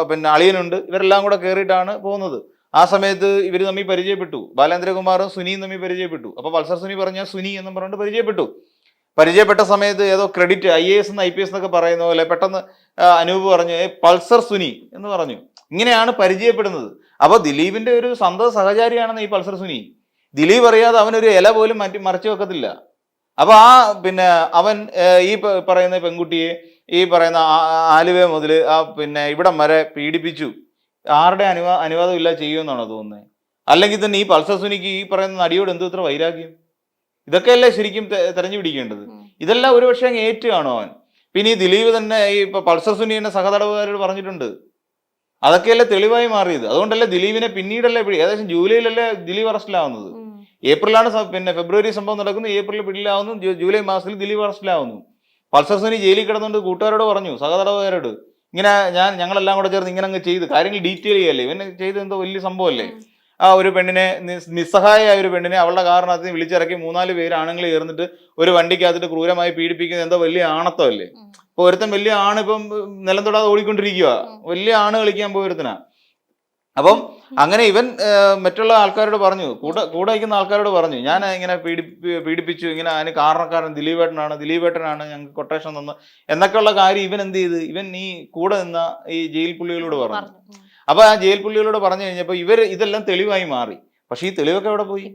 പിന്നെ അളിയനുണ്ട്. ഇവരെല്ലാം കൂടെ കയറിയിട്ടാണ് പോകുന്നത്. ആ സമയത്ത് ഇവർ തമ്മിൽ പരിചയപ്പെട്ടു. ബാലേന്ദ്രകുമാറും സുനിയും തമ്മിൽ പരിചയപ്പെട്ടു. അപ്പൊ പൾസർ സുനി പറഞ്ഞ സുനി എന്നും പറഞ്ഞിട്ട് പരിചയപ്പെട്ട സമയത്ത് ഏതോ ക്രെഡിറ്റ് IAS എന്ന് IPS എന്നൊക്കെ പറയുന്ന പോലെ പെട്ടെന്ന് അനൂപ് പറഞ്ഞു പൾസർ സുനി എന്ന് പറഞ്ഞു. ഇങ്ങനെയാണ് പരിചയപ്പെടുന്നത്. അപ്പൊ ദിലീപിന്റെ ഒരു സന്തത സഹചാരിയാണെന്ന് ഈ പൾസർ സുനി. ദിലീപ് അറിയാതെ അവനൊരു ഇല പോലും മറച്ചു വെക്കത്തില്ല. അപ്പൊ പിന്നെ അവൻ ഈ പറയുന്ന പെൺകുട്ടിയെ ഈ പറയുന്ന ആലുവ മുതൽ പിന്നെ ഇവിടം വരെ പീഡിപ്പിച്ചു. ആരുടെ അനുവാദം ഇല്ല ചെയ്യുമെന്നാണോ തോന്നുന്നത്? അല്ലെങ്കിൽ തന്നെ ഈ പൾസർ സുനിക്ക് ഈ പറയുന്ന നടിയോട് എന്ത് ഇത്ര വൈരാഗ്യം? ഇതൊക്കെയല്ലേ ശരിക്കും തെരഞ്ഞു പിടിക്കേണ്ടത്. ഇതെല്ലാം ഒരുപക്ഷെ അങ്ങ് ഏറ്റുകാണോ അവൻ. പിന്നെ ഈ ദിലീപ് തന്നെ ഈ പൾസർ സുനി തന്നെ സഹതടവുകാരോട് പറഞ്ഞിട്ടുണ്ട്. അതൊക്കെയല്ലേ തെളിവായി മാറിയത്. അതുകൊണ്ടല്ലേ ദിലീപിനെ പിന്നീടല്ലേ ഏകദേശം ജൂലൈയിലല്ലേ ദിലീപ് അറസ്റ്റിലാവുന്നത്. ഏപ്രിലാണ് പിന്നെ ഫെബ്രുവരി സംഭവം നടക്കുന്നു, ഏപ്രിലിൽ പിടിയിലാവുന്നു, ജൂലൈ മാസത്തിൽ ദിലീപ് അറസ്റ്റിലാവുന്നു. പൾസർ സുനി ജയിലിൽ കിടന്നുകൊണ്ട് കൂട്ടുകാരോട് പറഞ്ഞു, സഹതടവുകാരോട് ഇങ്ങനെ ഞങ്ങളെല്ലാം കൂടെ ചേർന്ന് ഇങ്ങനെ അങ്ങ് ചെയ്ത് കാര്യങ്ങൾ ഡീറ്റെയിൽ ചെയ്യല്ലേ. ഇവനെ ചെയ്ത് എന്തോ വലിയ സംഭവമല്ലേ. ആ ഒരു പെണ്ണിനെ നിസ്സഹായ ഒരു പെണ്ണിനെ അവളുടെ കാറിനകത്ത് വിളിച്ചിറക്കി 3-4 പേര് ആണുങ്ങൾ ചേർന്നിട്ട് ഒരു വണ്ടിക്കകത്തിട്ട് ക്രൂരമായി പീഡിപ്പിക്കുന്നത് എന്തോ വലിയ ആണത്തമല്ലേ. ഇപ്പൊ ഒരുത്തൻ വലിയ ആണ് ഇപ്പം നിലം തൊടാതെ ഓടിക്കൊണ്ടിരിക്കുക, വലിയ ആണ് കളിക്കാൻ പോയൊരുത്തനാ. അപ്പം അങ്ങനെ ഇവൻ മറ്റുള്ള ആൾക്കാരോട് പറഞ്ഞു, കൂടെ വയ്ക്കുന്ന ആൾക്കാരോട് പറഞ്ഞു, ഞാൻ ഇങ്ങനെ പീഡിപ്പിച്ചു, ഇങ്ങനെ അതിന് കാരണക്കാരൻ ദിലീപേട്ടനാണ് ഞങ്ങൾക്ക് കൊട്ടേഷൻ തന്നു എന്നൊക്കെയുള്ള കാര്യം ഇവൻ എന്ത് ചെയ്ത്, ഇവൻ ഈ കൂടെ നിന്ന ഈ ജയിൽ പുള്ളികളോട് പറഞ്ഞു. അപ്പൊ ആ ജയിൽ പുള്ളികളോട് പറഞ്ഞു കഴിഞ്ഞപ്പോ ഇതെല്ലാം തെളിവായി മാറി. പക്ഷെ ഈ തെളിവൊക്കെ എവിടെ പോയി?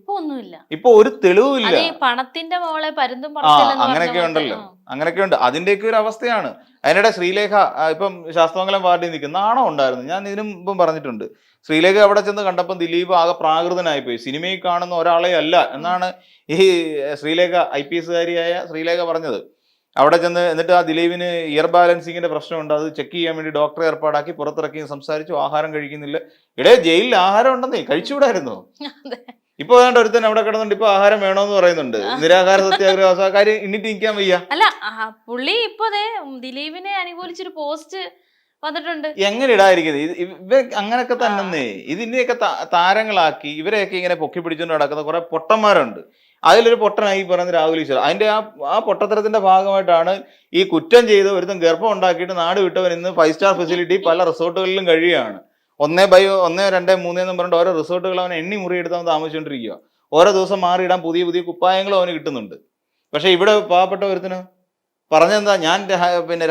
ഇപ്പൊ ഒരു തെളിവില്ല. പണത്തിന്റെ മോളെ പരുന്തും അങ്ങനെയൊക്കെ ഉണ്ടല്ലോ, അങ്ങനെയൊക്കെ ഉണ്ട്. അതിന്റെയൊക്കെ ഒരു അവസ്ഥയാണ്. അതിനിടെ ശ്രീലേഖ ഇപ്പം ശാസ്തമംഗലം വാർഡിൽ നിൽക്കുന്ന ആണോ ഉണ്ടായിരുന്നു, ഞാൻ ഇതിനു മുമ്പും പറഞ്ഞിട്ടുണ്ട്. ശ്രീലേഖ അവിടെ ചെന്ന് കണ്ടപ്പം ദിലീപ് ആകെ പ്രാകൃതനായിപ്പോയി. സിനിമയിൽ കാണുന്ന ഒരാളെ അല്ല എന്നാണ് ഈ ശ്രീലേഖ IPS കാരിയായ ശ്രീലേഖ പറഞ്ഞത്. അവിടെ ചെന്ന് എന്നിട്ട് ആ ദിലീപിന് ഇയർ ബാലൻസിങ്ങിന്റെ പ്രശ്നമുണ്ട്, അത് ചെക്ക് ചെയ്യാൻ വേണ്ടി ഡോക്ടറെ ഏർപ്പാടാക്കി പുറത്തിറക്കി സംസാരിച്ചു. ആഹാരം കഴിക്കുന്നില്ല. ജയിലിൽ ആഹാരം ഉണ്ടെന്നേ, കഴിച്ചുകൂടായിരുന്നു. ഇപ്പൊ വേണ്ട ഒരുത്തൻ അവിടെ കിടന്നുണ്ട്, ഇപ്പൊ ആഹാരം വേണോന്ന് പറയുന്നുണ്ട്. നിരാഹാര സത്യാഗ്രഹ കാര്യം ഇന്നിട്ട് നിൽക്കാൻ വയ്യ. അല്ല പുള്ളി ഇപ്പൊ ദിലീപിനെ അനുകൂലിച്ചൊരു പോസ്റ്റ് വന്നിട്ടുണ്ട്. എങ്ങനെ ഇടാതിരിക്കുന്നത്? ഇവർ അങ്ങനൊക്കെ തന്നെ ഇതിനെയൊക്കെ താരങ്ങളാക്കി ഇവരെയൊക്കെ ഇങ്ങനെ പൊക്കി പിടിച്ചുകൊണ്ട് നടക്കുന്ന കുറെ പൊട്ടന്മാരുണ്ട്. അതിലൊരു പൊട്ടനായി പറയുന്ന രാഹുൽ ഈശ്വർ. അതിന്റെ ആ പൊട്ടത്തരത്തിന്റെ ഭാഗമായിട്ടാണ് ഈ കുറ്റം ചെയ്ത് ഒരുത്തൻ ഗർഭം ഉണ്ടാക്കിയിട്ട് നാട് വിട്ടവൻ ഇന്ന് 5 സ്റ്റാർ ഫെസിലിറ്റി പല റിസോർട്ടുകളിലും കഴിയുകയാണ്. 1/1, 2, 3 എന്നും പറഞ്ഞിട്ട് ഓരോ റിസോർട്ടുകൾ അവൻ എണ്ണി മുറിയെടുത്ത് അവൻ താമസിച്ചുകൊണ്ടിരിക്കുക. ഓരോ ദിവസം മാറിയിടാൻ പുതിയ പുതിയ കുപ്പായങ്ങളും അവന് കിട്ടുന്നുണ്ട്. പക്ഷെ ഇവിടെ പാവപ്പെട്ട ഒരുത്തിന് പറഞ്ഞെന്താ, ഞാൻ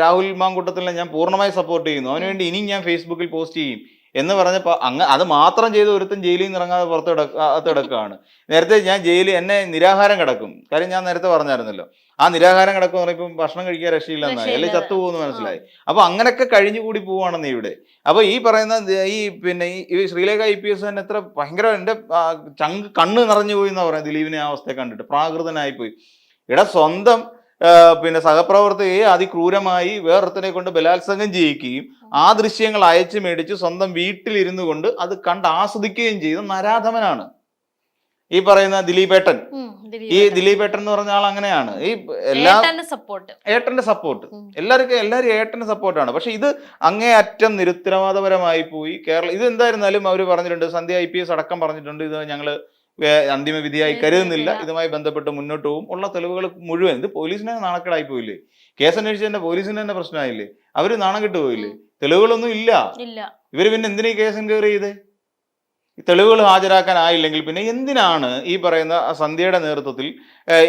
രാഹുൽ മാങ്കൂട്ടത്തിനെ ഞാൻ പൂർണ്ണമായി സപ്പോർട്ട് ചെയ്യുന്നു, അവന് വേണ്ടി ഇനിയും ഞാൻ ഫേസ്ബുക്കിൽ പോസ്റ്റ് ചെയ്യും എന്ന് പറഞ്ഞപ്പോൾ അത് മാത്രം ചെയ്ത് ഒരുത്തൻ ജയിലിൽ നിന്ന് ഇറങ്ങാതെ അകത്ത് കിടക്കുകയാണ്. നേരത്തെ ഞാൻ എന്നെ നിരാഹാരം കിടക്കും, കാര്യം ഞാൻ നേരത്തെ പറഞ്ഞായിരുന്നല്ലോ, ആ നിരാഹാരം കിടക്കും പറയുമ്പോൾ ഭക്ഷണം കഴിക്കാൻ രക്ഷയില്ലെന്നായി, അല്ലെങ്കിൽ ചത്തുപോകുന്നു മനസ്സിലായി. അപ്പൊ അങ്ങനെയൊക്കെ കഴിഞ്ഞുകൂടി പോവാണെന്ന് ഇവിടെ. അപ്പൊ ഈ പറയുന്ന ഈ ശ്രീലേഖ IPS തന്നെ എത്ര ഭയങ്കര എന്റെ കണ്ണ് നിറഞ്ഞു പോയി എന്നാ പറയാം ദിലീപിനെ ആ അവസ്ഥയെ കണ്ടിട്ട്. പ്രാകൃതനായി പോയി. സ്വന്തം സഹപ്രവർത്തകയെ അതിക്രൂരമായി വേറൊരുത്തനെ കൊണ്ട് ബലാത്സംഗം ചെയ്യിക്കുകയും ആ ദൃശ്യങ്ങൾ അയച്ചു മേടിച്ച് സ്വന്തം വീട്ടിലിരുന്നു കൊണ്ട് അത് കണ്ട് ആസ്വദിക്കുകയും ചെയ്ത നരാധമനാണ് ഈ പറയുന്ന ദിലീപേട്ടൻ. ഈ ദിലീപേട്ടൻ എന്ന് പറഞ്ഞ ആൾ അങ്ങനെയാണ്. ഈ ഏട്ടന്റെ സപ്പോർട്ട് എല്ലാവരും ഏട്ടന്റെ സപ്പോർട്ടാണ്. പക്ഷെ ഇത് അങ്ങേയറ്റം നിരുത്തരവാദപരമായി പോയി. ഇത് എന്തായിരുന്നാലും അവർ പറഞ്ഞിട്ടുണ്ട്, സന്ധ്യ IPS അടക്കം പറഞ്ഞിട്ടുണ്ട്, ഇത് ഞങ്ങള് അന്തിമ വിധിയായി കരുതുന്നില്ല, ഇതുമായി ബന്ധപ്പെട്ട് മുന്നോട്ട് പോകും. ഉള്ള തെളിവുകൾ മുഴുവൻ ഇത് പോലീസിനെ നാണക്കേടായി പോയില്ലേ? കേസ് അന്വേഷിച്ചതിന്റെ പോലീസിന് തന്നെ പ്രശ്നമായില്ലേ? അവര് നാണം കെട്ടു പോയില്ലേ? തെളിവുകളൊന്നും ഇല്ല. ഇവര് പിന്നെ എന്തിനാ ഈ കേസ് എൻക്വയറി ചെയ്ത്? തെളിവുകൾ ഹാജരാക്കാനായില്ലെങ്കിൽ പിന്നെ എന്തിനാണ് ഈ പറയുന്ന സന്ധ്യയുടെ നേതൃത്വത്തിൽ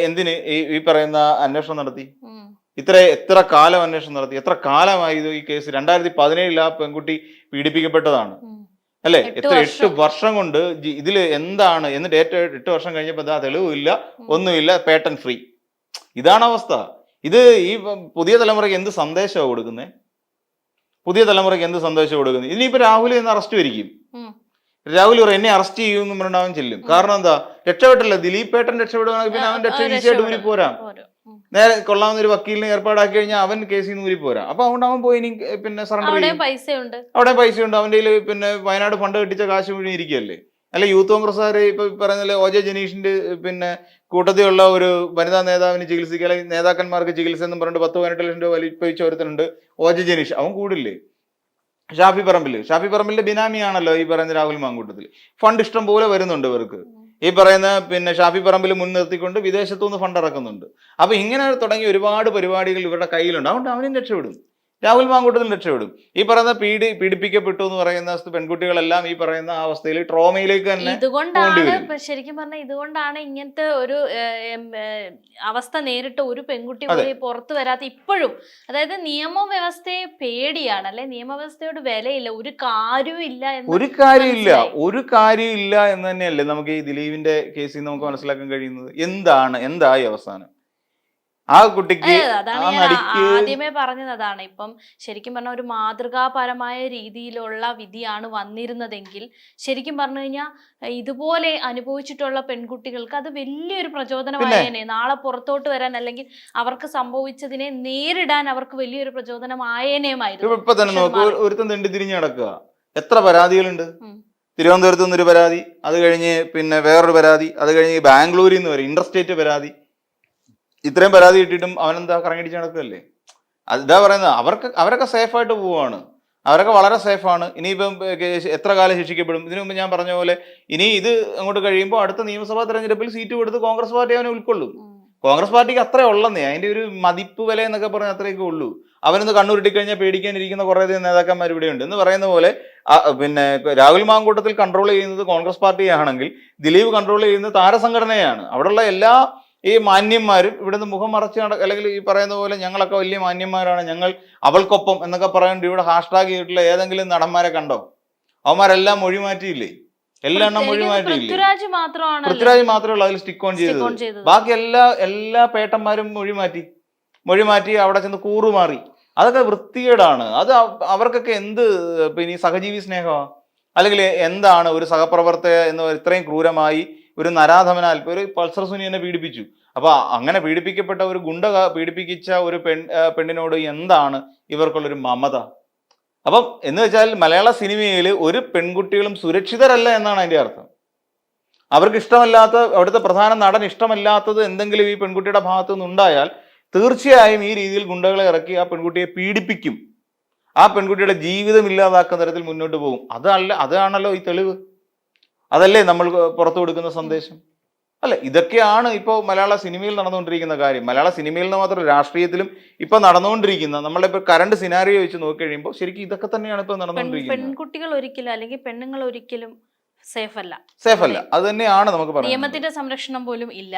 എന്തിന് ഈ പറയുന്ന അന്വേഷണം നടത്തി? എത്ര കാലം അന്വേഷണം നടത്തി? എത്ര കാലമായി ഈ കേസ്? 2017 ആ പെൺകുട്ടി പീഡിപ്പിക്കപ്പെട്ടതാണ് അല്ലെ? 8 വർഷം കൊണ്ട് ഇതില് എന്താണ്? എന്നിട്ട് 8 വർഷം കഴിഞ്ഞപ്പോ ആ തെളിവില്ല, ഒന്നുമില്ല, പേട്ടന്റ് ഫ്രീ. ഇതാണ് അവസ്ഥ. ഇത് ഈ പുതിയ തലമുറയ്ക്ക് എന്ത് സന്ദേശമാണ് കൊടുക്കുന്നത്? ഇനിയിപ്പോ രാഹുൽ എന്ന് അറസ്റ്റ് വരിക്കും. രാഹുൽ എന്നെ അറസ്റ്റ് ചെയ്യുമെന്ന് പറഞ്ഞാൽ ചെല്ലും. കാരണം എന്താ? രക്ഷപ്പെട്ടല്ല. ദിലീപേട്ടൻ രക്ഷപ്പെടുകയാണെങ്കിൽ പിന്നെ അവൻ ഈസിയായിട്ട് ഊരി പോരാ. നേരെ കൊള്ളാവുന്ന ഒരു വക്കീലിനെ ഏർപ്പാടാക്കി കഴിഞ്ഞാൽ അവൻ കേസിൽ നിന്ന് ഊരി പോരാ. അപ്പൊ അതുകൊണ്ട് അവൻ പോയി ഇനി സറണ്ടർ ചെയ്യും. അവിടെ പൈസയുണ്ട് അവന്റെ കയ്യിൽ. വയനാട് ഫണ്ട് കെട്ടിച്ച കാശ് മുഴുവൻ ഇരിക്കുകയല്ലേ? അല്ല യൂത്ത് കോൺഗ്രസ്സുകാർ ഇപ്പൊ പറയുന്നില്ല, OJ ജനീഷിന്റെ കൂട്ടത്തിലുള്ള ഒരു വനിതാ നേതാവിന് ചികിത്സിക്കുക, അല്ലെങ്കിൽ നേതാക്കന്മാർക്ക് ചികിത്സ എന്നും പറഞ്ഞിട്ട് 10-18 ലക്ഷം രൂപ വലിപ്പഴിച്ച ഒരുത്തനുണ്ട്, OJ ജനീഷ്. അവൻ കൂടില്ലേ? ഷാഫി പറമ്പിലിന്റെ ബിനാമിയാണല്ലോ ഈ പറയുന്ന രാഹുൽ മാങ്കൂട്ടത്തിൽ. ഫണ്ട് ഇഷ്ടം പോലെ വരുന്നുണ്ട് ഇവർക്ക്. ഈ പറയുന്ന ഷാഫി പറമ്പിൽ മുൻനിർത്തിക്കൊണ്ട് വിദേശത്തു നിന്ന് ഫണ്ട് ഇറക്കുന്നുണ്ട്. അപ്പൊ ഇങ്ങനെ തുടങ്ങിയ ഒരുപാട് പരിപാടികൾ ഇവരുടെ കയ്യിലുണ്ട്. അതുകൊണ്ട് അവനും രക്ഷപ്പെടും, രാഹുൽ മാങ്കൂട്ടത്തിൽ രക്ഷപ്പെടും. ഈ പറയുന്ന പീഡിപ്പിക്കപ്പെട്ടു എന്ന് പറയുന്ന പെൺകുട്ടികളെല്ലാം ഈ പറയുന്ന അവസ്ഥയിൽ ട്രോമയിലേക്ക് തന്നെ. ഇതുകൊണ്ടാണ് ശരിക്കും പറഞ്ഞാൽ ഇതുകൊണ്ടാണ് ഇങ്ങനത്തെ ഒരു അവസ്ഥ നേരിട്ട് ഒരു പെൺകുട്ടി പോയി പുറത്തു വരാത്ത ഇപ്പോഴും. അതായത് നിയമവ്യവസ്ഥയെ പേടിയാണ്, അല്ലെ? നിയമവ്യവസ്ഥയോട് വിലയില്ല, ഒരു കാര്യമില്ല എന്ന് തന്നെയല്ലേ നമുക്ക് ഈ ദിലീപിന്റെ കേസിൽ നമുക്ക് മനസ്സിലാക്കാൻ കഴിയുന്നത്. എന്തായി അവസാനം? ആ കുട്ടിക്ക് ആദ്യമേ പറഞ്ഞതാണ്, ഇപ്പം ശരിക്കും പറഞ്ഞ ഒരു മാതൃകാപരമായ രീതിയിലുള്ള വിധിയാണ് വന്നിരുന്നതെങ്കിൽ ശരിക്കും പറഞ്ഞു കഴിഞ്ഞാൽ ഇതുപോലെ അനുഭവിച്ചിട്ടുള്ള പെൺകുട്ടികൾക്ക് അത് വലിയൊരു പ്രചോദനമായേനെ. നാളെ പുറത്തോട്ട് വരാൻ, അല്ലെങ്കിൽ അവർക്ക് സംഭവിച്ചതിനെ നേരിടാൻ അവർക്ക് വലിയൊരു പ്രചോദനമായേനേമായിരുന്നു. ഇപ്പൊ തന്നെ നോക്കൂ, ഒരുത്തൻ തെണ്ടി തിരിഞ്ഞു നടക്കുക. എത്ര പരാതികളുണ്ട്? തിരുവനന്തപുരത്ത് നിന്നൊരു പരാതി, അത് കഴിഞ്ഞ് വേറൊരു പരാതി, അത് കഴിഞ്ഞ് ബാംഗ്ലൂരിൽ നിന്ന് വരെ ഇന്റർസ്റ്റേറ്റ് പരാതി. ഇത്രയും പരാതി കിട്ടിയിട്ടും അവനെന്താ കറങ്ങിടിച്ച് നടക്കുകയല്ലേ? അതാ പറയുന്നത്. അവരൊക്കെ സേഫായിട്ട് പോവാണ്, അവരൊക്കെ വളരെ സേഫാണ്. ഇനിയിപ്പം എത്ര കാലം ശിക്ഷിക്കപ്പെടും? ഇതിനു മുമ്പ് ഞാൻ പറഞ്ഞ പോലെ ഇനി ഇത് അങ്ങോട്ട് കഴിയുമ്പോൾ അടുത്ത നിയമസഭാ തെരഞ്ഞെടുപ്പിൽ സീറ്റ് കൊടുത്ത് കോൺഗ്രസ് പാർട്ടി അവനെ ഉൾക്കൊള്ളും. കോൺഗ്രസ് പാർട്ടിക്ക് അത്രേ ഉള്ളന്നേ, അതിന്റെ ഒരു മതിപ്പ് വില എന്നൊക്കെ പറഞ്ഞാൽ അത്രയൊക്കെ ഉള്ളൂ. അവനൊന്ന് കണ്ണൂരിട്ടി കഴിഞ്ഞാൽ പേടിക്കാനിരിക്കുന്ന കുറേ നേതാക്കന്മാർ ഇവിടെ ഉണ്ട് എന്ന് പറയുന്ന പോലെ. പിന്നെ രാഹുൽ മാങ്കൂട്ടത്തിൽ കൺട്രോൾ ചെയ്യുന്നത് കോൺഗ്രസ് പാർട്ടിയാണെങ്കിൽ ദിലീപ് കൺട്രോൾ ചെയ്യുന്നത് താരസംഘടനയാണ്. അവിടെയുള്ള എല്ലാ ഈ മാന്യന്മാരും ഇവിടുന്ന് മുഖം മറച്ച് അല്ലെങ്കിൽ ഈ പറയുന്ന പോലെ ഞങ്ങളൊക്കെ വലിയ മാന്യന്മാരാണ്, ഞങ്ങൾ അവൾക്കൊപ്പം എന്നൊക്കെ പറയാണ്ട് ഇവിടെ ഹാഷ്ടാഗ് ചെയ്തിട്ടുള്ള ഏതെങ്കിലും നടന്മാരെ കണ്ടോ? അവന്മാരെല്ലാം മൊഴി മാറ്റിയില്ലേ? എല്ലാം മൊഴി മാറ്റിയില്ലേ? പൃഥ്വിരാജ് മാത്രമേ ഉള്ളൂ അതിൽ സ്റ്റിക്ക് ഓൺ ചെയ്തത്. ബാക്കി എല്ലാ പേട്ടന്മാരും മൊഴി മാറ്റി അവിടെ ചെന്ന് കൂറുമാറി. അതൊക്കെ വൃത്തികേടാണ്. അത് അവർക്കൊക്കെ എന്ത് പിന്നെ ഈ സഹജീവി സ്നേഹമാണ്, അല്ലെങ്കിൽ എന്താണ് ഒരു സഹപ്രവർത്തക എന്ന് ഇത്രയും ക്രൂരമായി ഒരു നരാധമനാൽ ഒരു പൾസർ സുനിയെ പീഡിപ്പിച്ചു. അപ്പൊ അങ്ങനെ പീഡിപ്പിക്കപ്പെട്ട ഒരു ഗുണ്ട പീഡിപ്പിച്ച ഒരു പെണ്ണിനോട് എന്താണ് ഇവർക്കുള്ളൊരു മമത? അപ്പം എന്ന് വെച്ചാൽ മലയാള സിനിമയിൽ ഒരു പെൺകുട്ടികളും സുരക്ഷിതരല്ല എന്നാണ് അതിന്റെ അർത്ഥം. അവർക്ക് ഇഷ്ടമല്ലാത്ത, അവിടുത്തെ പ്രധാന നടൻ ഇഷ്ടമല്ലാത്തത് എന്തെങ്കിലും ഈ പെൺകുട്ടിയുടെ ഭാഗത്തു നിന്നുണ്ടായാൽ തീർച്ചയായും ഈ രീതിയിൽ ഗുണ്ടകളെ ഇറക്കി ആ പെൺകുട്ടിയെ പീഡിപ്പിക്കും. ആ പെൺകുട്ടിയുടെ ജീവിതം ഇല്ലാതാക്കുന്ന തരത്തിൽ മുന്നോട്ട് പോകും. അതാണല്ലോ ഈ തെളിവ്. അതല്ലേ നമ്മൾ പുറത്തു കൊടുക്കുന്ന സന്ദേശം അല്ലെ? ഇതൊക്കെയാണ് ഇപ്പോൾ മലയാള സിനിമയിൽ നടന്നുകൊണ്ടിരിക്കുന്ന കാര്യം. മലയാള സിനിമയിൽ നിന്ന് മാത്രം രാഷ്ട്രീയത്തിലും ഇപ്പൊ നടന്നുകൊണ്ടിരിക്കുന്ന, നമ്മളിപ്പോ കറണ്ട് സിനാരിയോ വെച്ച് നോക്കി കഴിയുമ്പോൾ ശരിക്കും ഇതൊക്കെ തന്നെയാണ് ഇപ്പൊ നടന്നുകൊണ്ടിരിക്കുന്നത്. പെൺകുട്ടികൾ ഒരിക്കലും അല്ലെങ്കിൽ പെണ്ണുങ്ങൾ ഒരിക്കലും സേഫ് അല്ല. അത് തന്നെയാണ് നമുക്ക് പറയാം. നിയമത്തിന്റെ സംരക്ഷണം പോലും ഇല്ല.